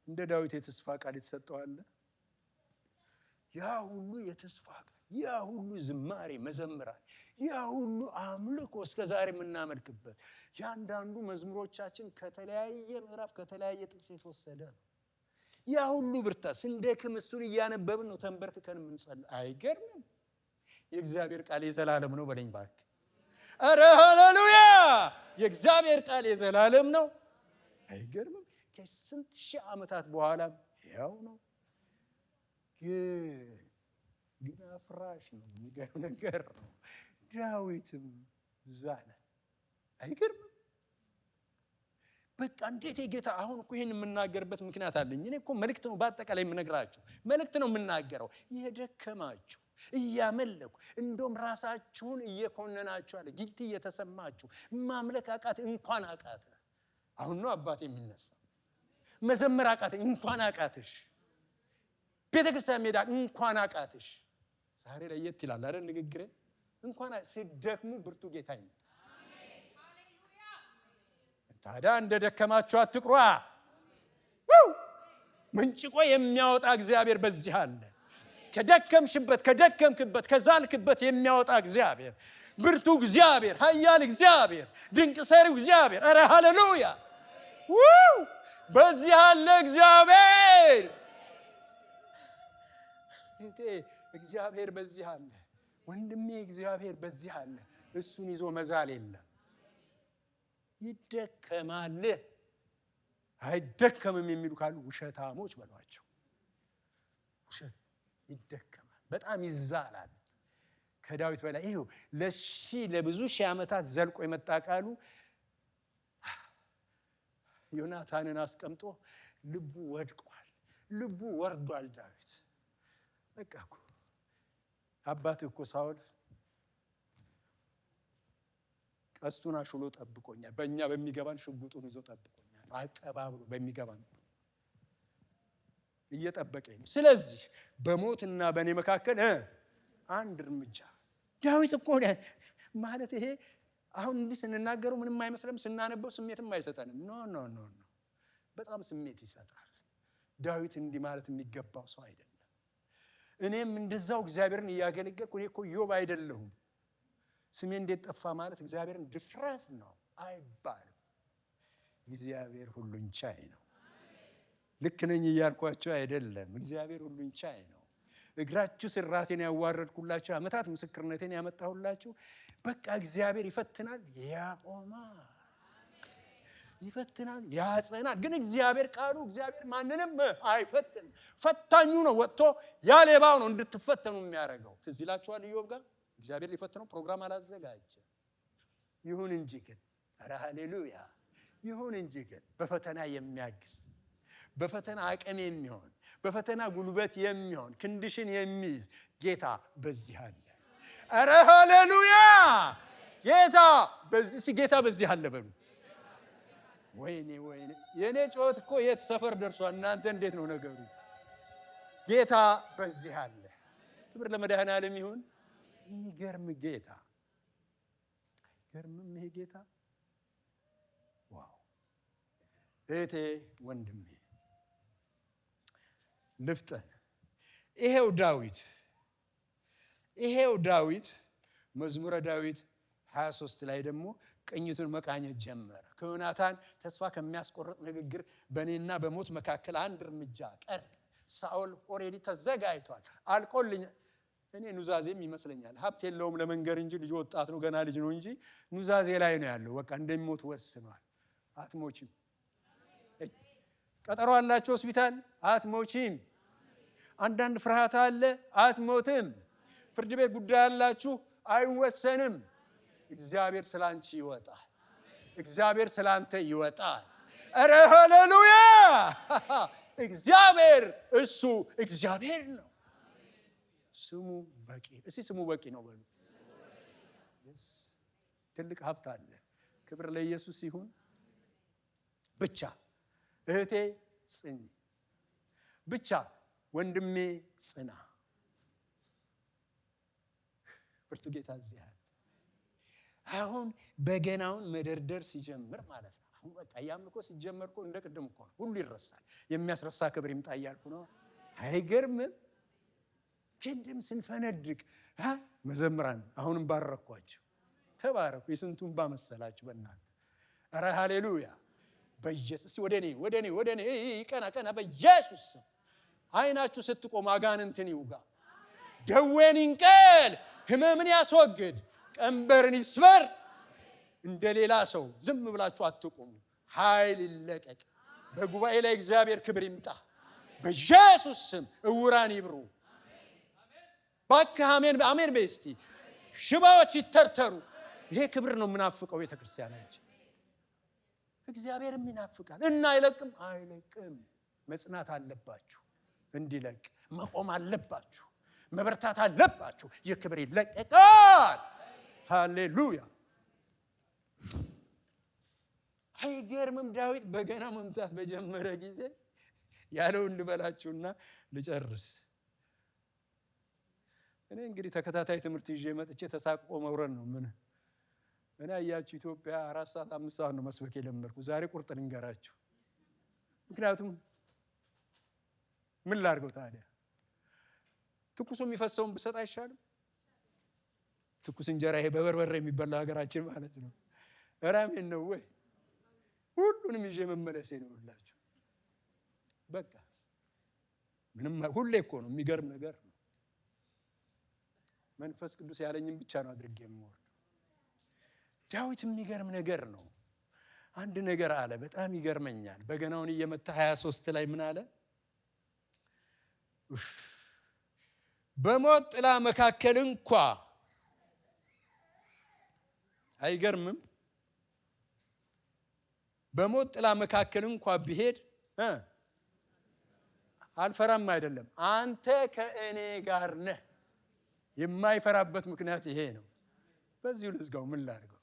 እንደ ዳዊት የተስፋ ቃል የተሰጠው አለ? ያ ሁሉ የተስፋ ቃል፣ ያ ሁሉ ዝማሬ መዘምራን፣ ያ ሁሉ አምልኮ እስከ ዛሬ የምናመልክበት ያንዳንዱ መዝሙሮቻችን ከተለያየ ምዕራፍ ከተለያየ ጥቅስ የተወሰደ ነው። ያ ሁሉ ብርታት ስንደክም እሱን እያነበብን ነው ተንበርክከን የምንጸልይ። አይገርምም? የእግዚአብሔር ቃል የዘላለም ነው በለኝ ባክ። አረ ሃሌሉያ! የእግዚአብሔር ቃል የዘላለም ነው። አይገርምም? ከስንት ሺህ ዓመታት በኋላ ያው ነው። ግን አፍራሽ ነው። የሚገርም ነገር ነው። ዳዊትም ዛለ። አይገርምም? በቃ እንዴት የጌታ አሁን እኮ ይሄን የምናገርበት ምክንያት አለኝ። እኔ እኮ መልእክት ነው በአጠቃላይ የምነግራችሁ መልእክት ነው የምናገረው። የደከማችሁ እያመለኩ እንደውም ራሳችሁን እየኮነናችሁ አለ ጊልቲ እየተሰማችሁ ማምለክ አቃት እንኳን አቃተ። አሁን ነው አባት የሚነሳ መዘመር አቃተ እንኳን አቃትሽ። ቤተክርስቲያን ሜዳ እንኳን አቃትሽ። ዛሬ ላይ የት ይላል አይደል ንግግሬ? እንኳን ሲደክሙ ብርቱ ጌታ ይመጣ። አሜን ሃሌሉያ። ታዲያ እንደደከማችሁ አትቅሩ። ምንጭቆ የሚያወጣ እግዚአብሔር በዚህ አለ። ከደከምክበት ከዛልክበት የሚያወጣ እግዚአብሔር፣ ብርቱ እግዚአብሔር፣ ኃያል እግዚአብሔር፣ ድንቅ ሰሪው እግዚአብሔር። አረ ሃሌሉያ! በዚህ አለ እግዚአብሔር። እንዴ እግዚአብሔር በዚህ አለ ወንድሜ፣ እግዚአብሔር በዚህ አለ። እሱን ይዞ መዛል የለም። ይደከማል አይደከምም የሚሉ ካሉ ውሸታሞች በሏቸው። ውሸት ይደከማል፣ በጣም ይዛላል። ከዳዊት በላይ ይሄው ለብዙ ሺህ ዓመታት ዘልቆ የመጣ ቃሉ ዮናታንን አስቀምጦ ልቡ ወድቋል፣ ልቡ ወርዷል። ዳዊት በቃ እኮ አባትህ እኮ ሳውል ቀስቱን አሽሎ ጠብቆኛል፣ በእኛ በሚገባን ሽጉጡን ይዞ ጠብቆኛል፣ አቀባብሎ በሚገባን እየጠበቀኝ ነው። ስለዚህ በሞትና በእኔ መካከል አንድ እርምጃ። ዳዊት እኮ ማለት ይሄ አሁን እንዲህ ስንናገረው ምንም አይመስልም፣ ስናነበው ስሜትም አይሰጠንም። ኖ በጣም ስሜት ይሰጣል። ዳዊት እንዲህ ማለት የሚገባው ሰው አይደለም። እኔም እንደዛው እግዚአብሔርን እያገለገልኩ እኔ እኮ ኢዮብ አይደለሁም። ስሜ እንዴት ጠፋ ማለት እግዚአብሔርን ድፍረት ነው አይባልም። እግዚአብሔር ሁሉን ቻይ ነው። ልክ ነኝ እያልኳቸው አይደለም። እግዚአብሔር ሁሉን ቻይ ነው። እግራችሁ ስር ራሴን ያዋረድኩላችሁ ዓመታት ምስክርነቴን ያመጣሁላችሁ። በቃ እግዚአብሔር ይፈትናል፣ ያቆማል፣ ይፈትናል፣ ያጸናል። ግን እግዚአብሔር ቃሉ እግዚአብሔር ማንንም አይፈትንም። ፈታኙ ነው ወጥቶ ያ ሌባው ነው እንድትፈተኑ የሚያደርገው። ትዝ ይላችኋል ኢዮብ ጋር እግዚአብሔር ሊፈትነው ፕሮግራም አላዘጋጀ። ይሁን እንጂ ግን ኧረ ሃሌሉያ! ይሁን እንጂ ግን በፈተና የሚያግዝ በፈተና አቅም የሚሆን በፈተና ጉልበት የሚሆን ክንድሽን የሚይዝ ጌታ በዚህ አለ። ኧረ ሃሌሉያ! ጌታ በዚህ አለ በሉ። ወይኔ የኔ ጮት እኮ የት ሰፈር ደርሷል? እናንተ እንዴት ነው ነገሩ? ጌታ በዚህ አለ። ክብር ለመድኃኔዓለም ይሁን። የሚገርም ጌታ አይገርምም? ይሄ ጌታ ዋው! እህቴ ወንድሜ ልፍጠን። ይሄው ዳዊት መዝሙረ ዳዊት 23 ላይ ደግሞ ቅኝቱን መቃኘት ጀመረ። ከዮናታን ተስፋ ከሚያስቆርጥ ንግግር በእኔና በሞት መካከል አንድ እርምጃ ቀር። ሳኦል ኦሬዲ ተዘጋጅቷል፣ አልቆልኝ። እኔ ኑዛዜም ይመስለኛል ሀብት የለውም ለመንገር እንጂ ልጅ ወጣት ነው፣ ገና ልጅ ነው እንጂ ኑዛዜ ላይ ነው ያለው። በቃ እንደሚሞት ወስኗል። አትሞቺም። ቀጠሮ አላችሁ ሆስፒታል፣ አትሞቺም። አንዳንድ ፍርሃት አለ፣ አትሞትም። ፍርድ ቤት ጉዳይ አላችሁ፣ አይወሰንም። እግዚአብሔር ስላንቺ ይወጣል። እግዚአብሔር ስላንተ ይወጣል። ኧረ ሃሌሉያ! እግዚአብሔር እሱ እግዚአብሔር ነው። ስሙ በቂ። እስቲ ስሙ በቂ ነው በሉ። ትልቅ ሀብት አለ። ክብር ለኢየሱስ ይሁን። ብቻ እህቴ ጽኚ፣ ብቻ ወንድሜ ጽና። ብርቱ ጌታ እዚህ አለ። አሁን በገናውን መደርደር ሲጀምር ማለት ነው። አሁን በቃ ያምልኮ ሲጀመር እኮ እንደ ቅድም እኮ ነው፣ ሁሉ ይረሳል። የሚያስረሳ ክብር ይምጣ እያልኩ ነው። አይገርምም? ጀንድም ስንፈነድቅ መዘምራን አሁንም ባረኳቸው። ተባረኩ። የስንቱን ባመሰላችሁ በእናንተ። ኧረ ሃሌሉያ! በኢየሱስ ወደ እኔ ቀና በኢየሱስ ስም። አይናችሁ ስትቆም አጋንንትን ይውጋ፣ ደዌን ይንቀል፣ ህመምን ያስወግድ፣ ቀንበርን ይስበር። እንደ ሌላ ሰው ዝም ብላችሁ አትቆሙ። ኃይል ይለቀቅ። በጉባኤ ላይ እግዚአብሔር ክብር ይምጣ በኢየሱስ ስም። እውራን ይብሩ። ባክህ አሜን በስቲ። ሽባዎች ይተርተሩ። ይሄ ክብር ነው የምናፍቀው ቤተክርስቲያናችን። እግዚአብሔርም ይናፍቃል እና አይለቅም። መጽናት አለባችሁ። እንዲለቅ መቆም አለባችሁ። መበርታት አለባችሁ። የክብር ይለቀቃል። ሃሌሉያ! አይገርምም? ዳዊት በገና መምታት በጀመረ ጊዜ ያለውን ልበላችሁና ልጨርስ። እኔ እንግዲህ ተከታታይ ትምህርት ይዤ መጥቼ ተሳቅቆ መውረድ ነው። ምን እኔ አያችሁ ኢትዮጵያ 4 ሰዓት 5 ሰዓት ነው መስበክ የለመድኩ። ዛሬ ቁርጥ ልንገራችሁ። ምክንያቱም ምን ላድርገው ታዲያ? ትኩሱ የሚፈሰውን ብሰጥ አይሻልም? ትኩስ እንጀራ ይሄ በበርበሬ የሚበላው ሀገራችን ማለት ነው። እራሜን ነው ወይ? ሁሉንም ይዤ መመለሴ ነው ሁላችሁ። በቃ ምንም ሁሌ እኮ ነው። የሚገርም ነገር ነው። መንፈስ ቅዱስ ያለኝም ብቻ ነው አድርጌ የምወርደው። ዳዊት የሚገርም ነገር ነው። አንድ ነገር አለ፣ በጣም ይገርመኛል። በገናውን እየመታ 23 ላይ ምን አለ? በሞት ጥላ መካከል እንኳ አይገርምም? በሞት ጥላ መካከል እንኳ ቢሄድ አልፈራም አይደለም፣ አንተ ከእኔ ጋር ነህ። የማይፈራበት ምክንያት ይሄ ነው። በዚሁ ልዝጋው። ምን ላድርገው?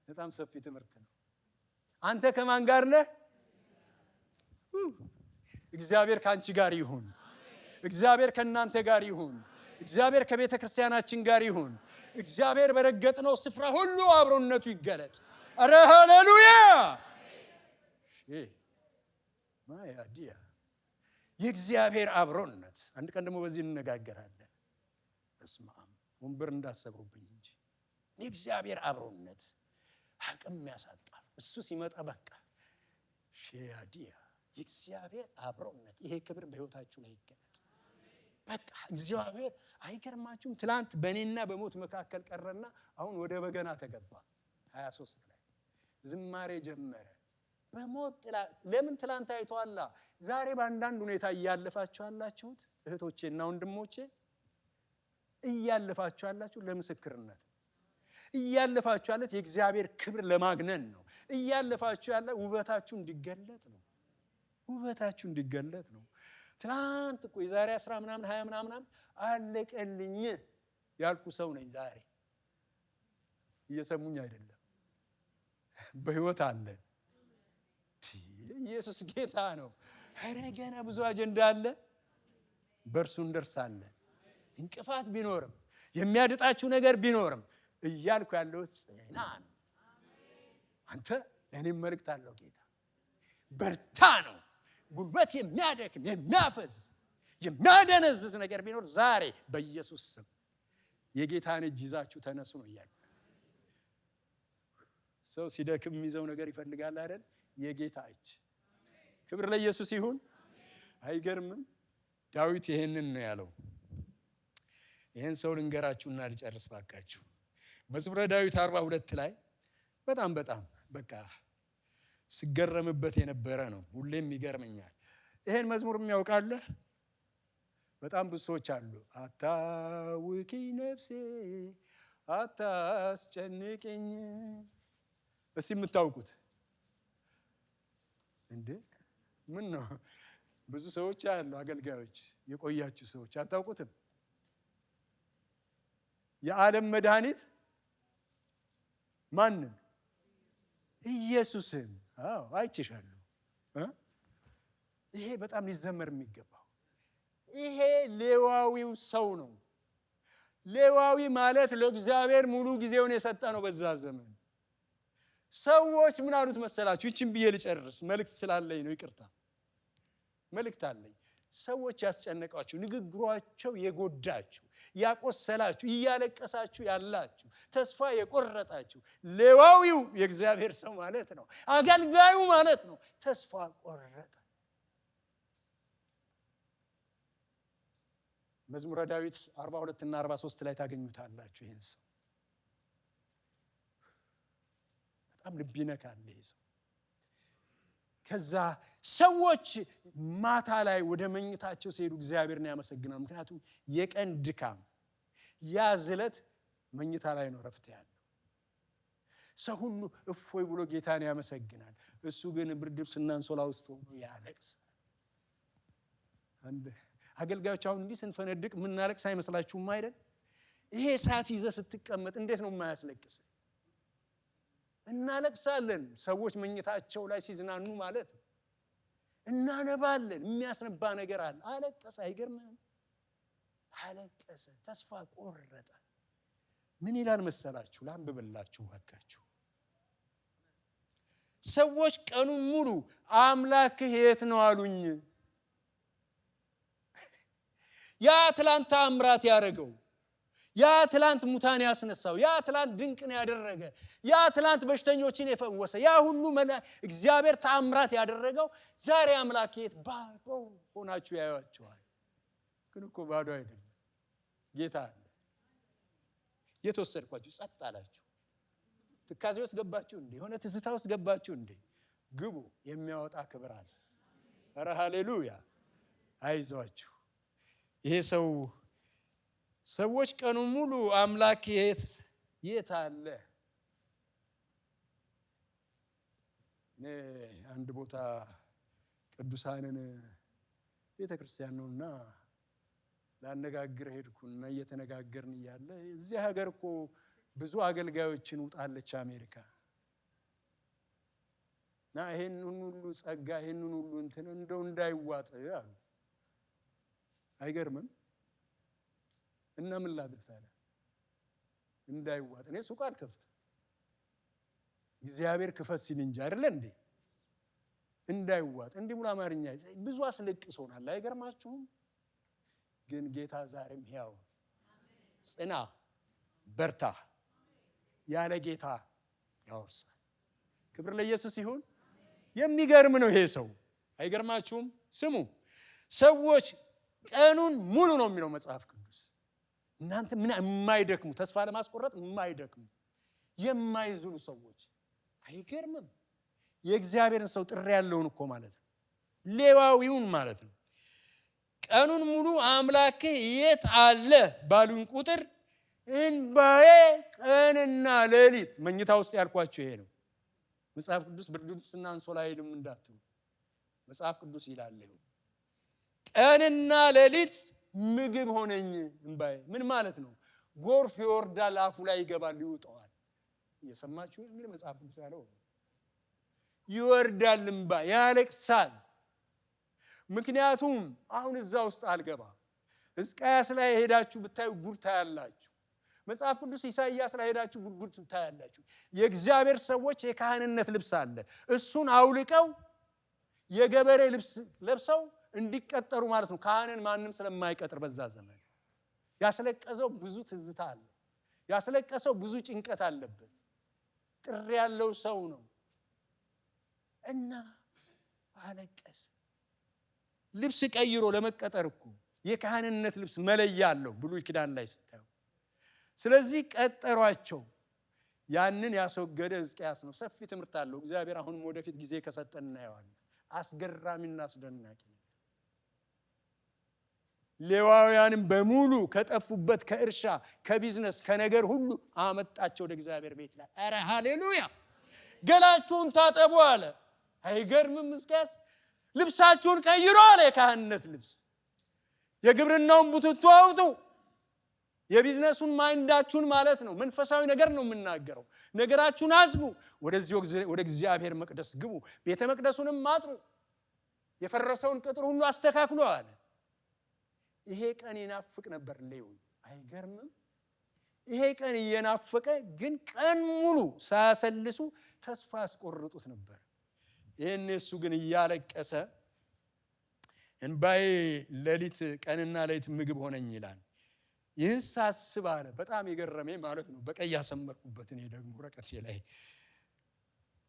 በጣም ሰፊ ትምህርት ነው። አንተ ከማን ጋር ነህ? እግዚአብሔር ካንቺ ጋር ይሁን። እግዚአብሔር ከናንተ ጋር ይሁን። እግዚአብሔር ከቤተ ክርስቲያናችን ጋር ይሁን። እግዚአብሔር በረገጥነው ስፍራ ሁሉ አብሮነቱ ይገለጥ። አረ ሃሌሉያ! ማያዲያ የእግዚአብሔር አብሮነት። አንድ ቀን ደግሞ በዚህ እንነጋገራለን። እስማም ወንበር እንዳሰብሩብኝ እንጂ የእግዚአብሔር አብሮነት አቅም ያሳጣል። እሱ ሲመጣ በቃ ሺያዲያ የእግዚአብሔር አብሮነት፣ ይሄ ክብር በህይወታችሁ ላይ ይገለጥ። በቃ እግዚአብሔር አይገርማችሁም? ትላንት በእኔና በሞት መካከል ቀረና አሁን ወደ በገና ተገባ። 23 ላይ ዝማሬ ጀመረ። በሞት ጥላ ለምን ትላንት አይቷላ። ዛሬ በአንዳንድ ሁኔታ እያለፋችሁ ያላችሁት እህቶቼና ወንድሞቼ እያለፋችሁ ያላችሁ ለምስክርነት ነው። እያለፋችሁ ያለት የእግዚአብሔር ክብር ለማግነን ነው። እያለፋችሁ ያለ ውበታችሁ እንዲገለጥ ነው። ውበታችሁ እንዲገለጥ ነው። ትላንት እኮ የዛሬ 10 ምናምን 20 ምናምን አለቀልኝ ያልኩ ሰው ነኝ ዛሬ። እየሰሙኝ አይደለም? በህይወት አለን። ኢየሱስ ጌታ ነው። ኧረ ገና ብዙ አጀንዳ አለ። በእርሱ እንደርሳለን። እንቅፋት ቢኖርም የሚያድጣችሁ ነገር ቢኖርም እያልኩ ያለው ጽና ነው። አንተ እኔም መልእክት አለው ጌታ በርታ ነው። ጉልበት የሚያደክም የሚያፈዝ የሚያደነዝዝ ነገር ቢኖር ዛሬ በኢየሱስ ስም የጌታን እጅ ይዛችሁ ተነሱ ነው እያለ። ሰው ሲደክም የሚይዘው ነገር ይፈልጋል አይደል? የጌታ እጅ። ክብር ለኢየሱስ ይሁን። አይገርምም? ዳዊት ይሄንን ነው ያለው። ይሄን ሰው ልንገራችሁና ልጨርስ ባካችሁ። መዝሙረ ዳዊት 42 ላይ በጣም በቃ ስገረምበት የነበረ ነው። ሁሌም ይገርመኛል። ይሄን መዝሙር የሚያውቃለ በጣም ብዙ ሰዎች አሉ። አታውኪኝ ነፍሴ አታስጨንቅኝ። እስቲ የምታውቁት እንዴ? ምን ነው? ብዙ ሰዎች አሉ፣ አገልጋዮች፣ የቆያችሁ ሰዎች አታውቁትም? የዓለም መድኃኒት ማንን? ኢየሱስን። አዎ አይቼሻለሁ። ይሄ በጣም ሊዘመር የሚገባው ይሄ ሌዋዊው ሰው ነው። ሌዋዊ ማለት ለእግዚአብሔር ሙሉ ጊዜውን የሰጠ ነው። በዛ ዘመን ሰዎች ምን አሉት መሰላችሁ? ይችን ብዬ ልጨርስ፣ መልእክት ስላለኝ ነው። ይቅርታ፣ መልእክት አለኝ። ሰዎች ያስጨነቃችሁ፣ ንግግሯቸው የጎዳችሁ፣ ያቆሰላችሁ፣ እያለቀሳችሁ ያላችሁ፣ ተስፋ የቆረጣችሁ ሌዋዊው የእግዚአብሔር ሰው ማለት ነው። አገልጋዩ ማለት ነው። ተስፋ ቆረጠ። መዝሙረ ዳዊት 42 እና 43 ላይ ታገኙታላችሁ። ይሄን ሰው በጣም ልብ ይነካል ይሄ ሰው። ከዛ ሰዎች ማታ ላይ ወደ መኝታቸው ሲሄዱ እግዚአብሔርን ያመሰግናሉ። ምክንያቱም የቀን ድካም ያዝለት መኝታ ላይ ነው ረፍት ያለው። ሰው ሁሉ እፎይ ብሎ ጌታን ያመሰግናል። እሱ ግን ብርድ ልብስና አንሶላ ውስጥ ሆኖ ያለቅሳል። አገልጋዮች አሁን እንዲህ ስንፈነድቅ ምናለቅስ አይመስላችሁም አይደል? ይሄ ሰዓት ይዘህ ስትቀመጥ እንዴት ነው የማያስለቅስ? እናለቅሳለን። ሰዎች መኝታቸው ላይ ሲዝናኑ ማለት ነው። እናነባለን። የሚያስነባ ነገር አለ። አለቀሰ። አይገርምም? አለቀሰ። ተስፋ ቆረጠ። ምን ይላል መሰላችሁ? ላንብብላችሁ ባካችሁ። ሰዎች ቀኑን ሙሉ አምላክህ የት ነው አሉኝ። ያ ትላንት ተአምራት ያደረገው፣ ያ ትላንት ሙታን ያስነሳው፣ ያ ትላንት ድንቅን ያደረገ፣ ያ ትላንት በሽተኞችን የፈወሰ፣ ያ ሁሉ እግዚአብሔር ተአምራት ያደረገው ዛሬ አምላክ የት? ባዶ ሆናችሁ ያዩአችኋል። ግን እኮ ባዶ አይደለም፣ ጌታ አለ። የተወሰድኳችሁ ጸጥ አላችሁ። ትካዜ ውስጥ ገባችሁ እንዴ? የሆነ ትዝታ ውስጥ ገባችሁ እንዴ? ግቡ፣ የሚያወጣ ክብር አለ። ኧረ ሃሌሉያ! አይዟችሁ። ይሄ ሰው ሰዎች ቀኑን ሙሉ አምላክ የት አለ? እኔ አንድ ቦታ ቅዱሳንን ቤተክርስቲያን ነውና ላነጋግር ሄድኩና እየተነጋገርን እያለ እዚህ ሀገር እኮ ብዙ አገልጋዮችን ውጣለች አሜሪካ እና ይሄን ሁሉ ጸጋ ይሄን ሁሉ እንትን እንደው እንዳይዋጥ አሉ። አይገርምም? እና ምን ላድርግ ታዲያ? እንዳይዋጥ እኔ ሱቅ አልከፍት፣ እግዚአብሔር ክፈት ሲል እንጂ አይደለ እንዴ? እንዳይዋጥ እንዲህ ብሎ አማርኛ ብዙ አስለቅሶናል። አይገርማችሁም? ግን ጌታ ዛሬም ሕያው፣ ጽና፣ በርታ፣ ያለ ጌታ ያወርሳል። ክብር ለኢየሱስ ይሁን። የሚገርም ነው ይሄ ሰው። አይገርማችሁም? ስሙ፣ ሰዎች ቀኑን ሙሉ ነው የሚለው መጽሐፍ ቅዱስ። እናንተ ምን የማይደክሙ ተስፋ ለማስቆረጥ የማይደክሙ የማይዝሉ ሰዎች። አይገርምም? የእግዚአብሔርን ሰው ጥሪ ያለውን እኮ ማለት ነው፣ ሌዋዊውን ማለት ነው። ቀኑን ሙሉ አምላክ የት አለ ባሉን ቁጥር እንባዬ ቀንና ሌሊት። መኝታ ውስጥ ያልኳችሁ ይሄ ነው። መጽሐፍ ቅዱስ ብርድ ልብስና አንሶላ አይልም እንዳትሉ፣ መጽሐፍ ቅዱስ ይላል ቀንና ሌሊት ምግብ ሆነኝ እንባዬ። ምን ማለት ነው? ጎርፍ ይወርዳል፣ አፉ ላይ ይገባል፣ ይውጠዋል። የሰማችሁ እንግዲህ መጽሐፍ ቅዱስ ያለው ይወርዳል እንባ ያለቅሳል። ምክንያቱም አሁን እዛ ውስጥ አልገባ ሕዝቅያስ ላይ ሄዳችሁ ብታዩ ጉድ ታያላችሁ። መጽሐፍ ቅዱስ ኢሳይያስ ላይ ሄዳችሁ ጉድ ታያላችሁ። የእግዚአብሔር ሰዎች የካህንነት ልብስ አለ፣ እሱን አውልቀው የገበሬ ልብስ ለብሰው እንዲቀጠሩ ማለት ነው። ካህንን ማንም ስለማይቀጥር በዛ ዘመን ያስለቀሰው ብዙ ትዝታ አለ፣ ያስለቀሰው ብዙ ጭንቀት አለበት። ጥሪ ያለው ሰው ነው እና አለቀሰ። ልብስ ቀይሮ ለመቀጠር እኮ የካህንነት ልብስ መለያ አለው ብሉይ ኪዳን ላይ ስታዩ። ስለዚህ ቀጠሯቸው። ያንን ያስወገደ ሕዝቅያስ ነው። ሰፊ ትምህርት አለው እግዚአብሔር። አሁንም ወደፊት ጊዜ ከሰጠን እናየዋለን። አስገራሚና አስደናቂ ነው። ሌዋውያንም በሙሉ ከጠፉበት ከእርሻ ከቢዝነስ ከነገር ሁሉ አመጣቸው ወደ እግዚአብሔር ቤት ላይ። አረ ሃሌሉያ! ገላችሁን ታጠቡ አለ። አይገርምም? ሕዝቅያስ ልብሳችሁን ቀይሩ አለ። የካህንነት ልብስ፣ የግብርናውን ቡትቶ አውጡ፣ የቢዝነሱን ማይንዳችሁን ማለት ነው። መንፈሳዊ ነገር ነው የምናገረው። ነገራችሁን አዝጉ፣ ወደ እግዚአብሔር መቅደስ ግቡ፣ ቤተ መቅደሱንም አጥሩ፣ የፈረሰውን ቅጥር ሁሉ አስተካክሉ አለ። ይሄ ቀን ይናፍቅ ነበር ሌዊ። አይገርምም? ይሄ ቀን እየናፈቀ ግን ቀን ሙሉ ሳያሰልሱ ተስፋ ያስቆርጡት ነበር። ይህን እሱ ግን እያለቀሰ እንባዬ ሌሊት ቀንና ሌሊት ምግብ ሆነኝ ይላል። ይህን ሳስብ አለ በጣም የገረመኝ ማለት ነው። በቀይ ያሰመርኩበት እኔ ደግሞ ወረቀቴ ላይ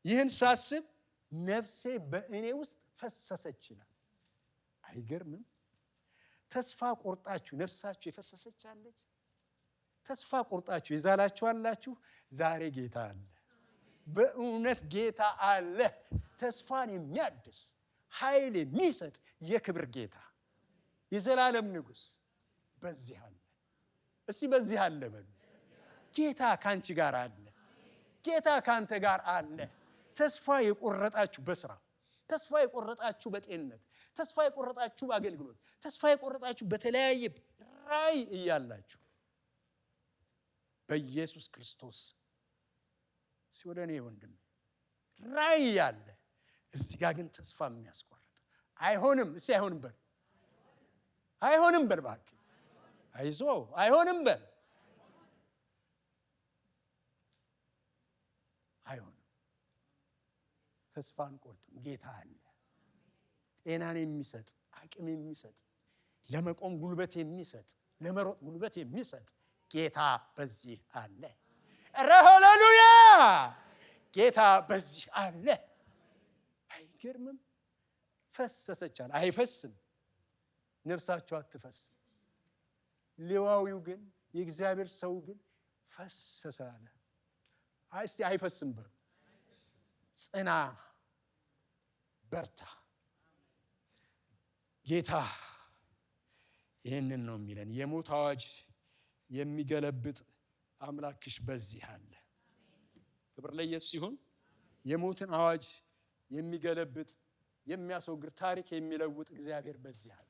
ይህን ሳስብ ነፍሴ በእኔ ውስጥ ፈሰሰች ይላል። አይገርምም? ተስፋ ቆርጣችሁ ነፍሳችሁ የፈሰሰች አለች። ተስፋ ቆርጣችሁ የዛላችሁ አላችሁ። ዛሬ ጌታ አለ። በእውነት ጌታ አለ። ተስፋን የሚያድስ ኃይል የሚሰጥ የክብር ጌታ የዘላለም ንጉሥ በዚህ አለ። እስቲ በዚህ አለ በሉ። ጌታ ካንቺ ጋር አለ። ጌታ ካንተ ጋር አለ። ተስፋ የቆረጣችሁ በስራ፣ ተስፋ የቆረጣችሁ በጤንነት፣ ተስፋ የቆረጣችሁ በአገልግሎት፣ ተስፋ የቆረጣችሁ በተለያየ ራእይ እያላችሁ በኢየሱስ ክርስቶስ ሲወደ እኔ ወንድም ራእይ ያለ እዚህ ጋር ግን ተስፋ የሚያስቆርጥ አይሆንም። እስቲ አይሆንም በል። አይሆንም በል እባክህ። አይዞ አይሆንም በል። አይሆንም። ተስፋ አንቆርጥም። ጌታ አለ። ጤናን የሚሰጥ አቅም የሚሰጥ ለመቆም ጉልበት የሚሰጥ ለመሮጥ ጉልበት የሚሰጥ ጌታ በዚህ አለ። ሃሌሉያ! ጌታ በዚህ አለ። አይገርምም? ፈሰሰቻል። አይፈስም። ነፍሳቸው አትፈስም። ሌዋዊው ግን የእግዚአብሔር ሰው ግን ፈሰሰ አለ። እስቲ አይፈስም በሉ። ጽና፣ በርታ። ጌታ ይህንን ነው የሚለን። የሞት አዋጅ የሚገለብጥ አምላክሽ በዚህ አለ። ክብር ለኢየሱስ ይሁን። የሞትን አዋጅ የሚገለብጥ የሚያስወግድ ታሪክ የሚለውጥ እግዚአብሔር በዚህ አለ።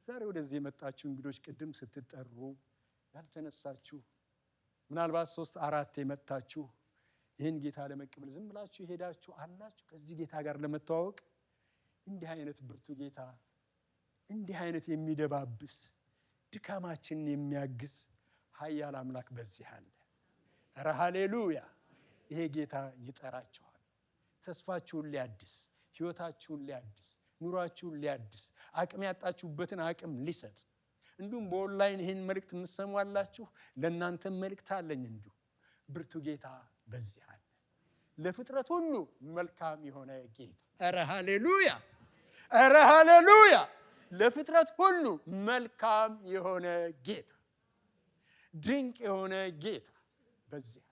ዛሬ ወደዚህ የመጣችሁ እንግዶች ቅድም ስትጠሩ ያልተነሳችሁ ምናልባት 3-4 የመጣችሁ ይህን ጌታ ለመቀበል ዝም ብላችሁ ሄዳችሁ አላችሁ። ከዚህ ጌታ ጋር ለመተዋወቅ እንዲህ አይነት ብርቱ ጌታ፣ እንዲህ አይነት የሚደባብስ ድካማችንን የሚያግዝ ኃያል አምላክ በዚህ አለ። ኧረ ሃሌሉያ! ይሄ ጌታ ይጠራችኋል። ተስፋችሁን ሊያድስ፣ ሕይወታችሁን ሊያድስ፣ ኑሯችሁን ሊያድስ፣ አቅም ያጣችሁበትን አቅም ሊሰጥ። እንዲሁም በኦንላይን ይህን መልእክት የምትሰሙ አላችሁ፣ ለእናንተም መልእክት አለኝ። እንዲሁ ብርቱ ጌታ በዚህ አለ። ለፍጥረት ሁሉ መልካም የሆነ ጌታ። ኧረ ሃሌሉያ! ኧረ ሃሌሉያ! ለፍጥረት ሁሉ መልካም የሆነ ጌታ፣ ድንቅ የሆነ ጌታ በዚህ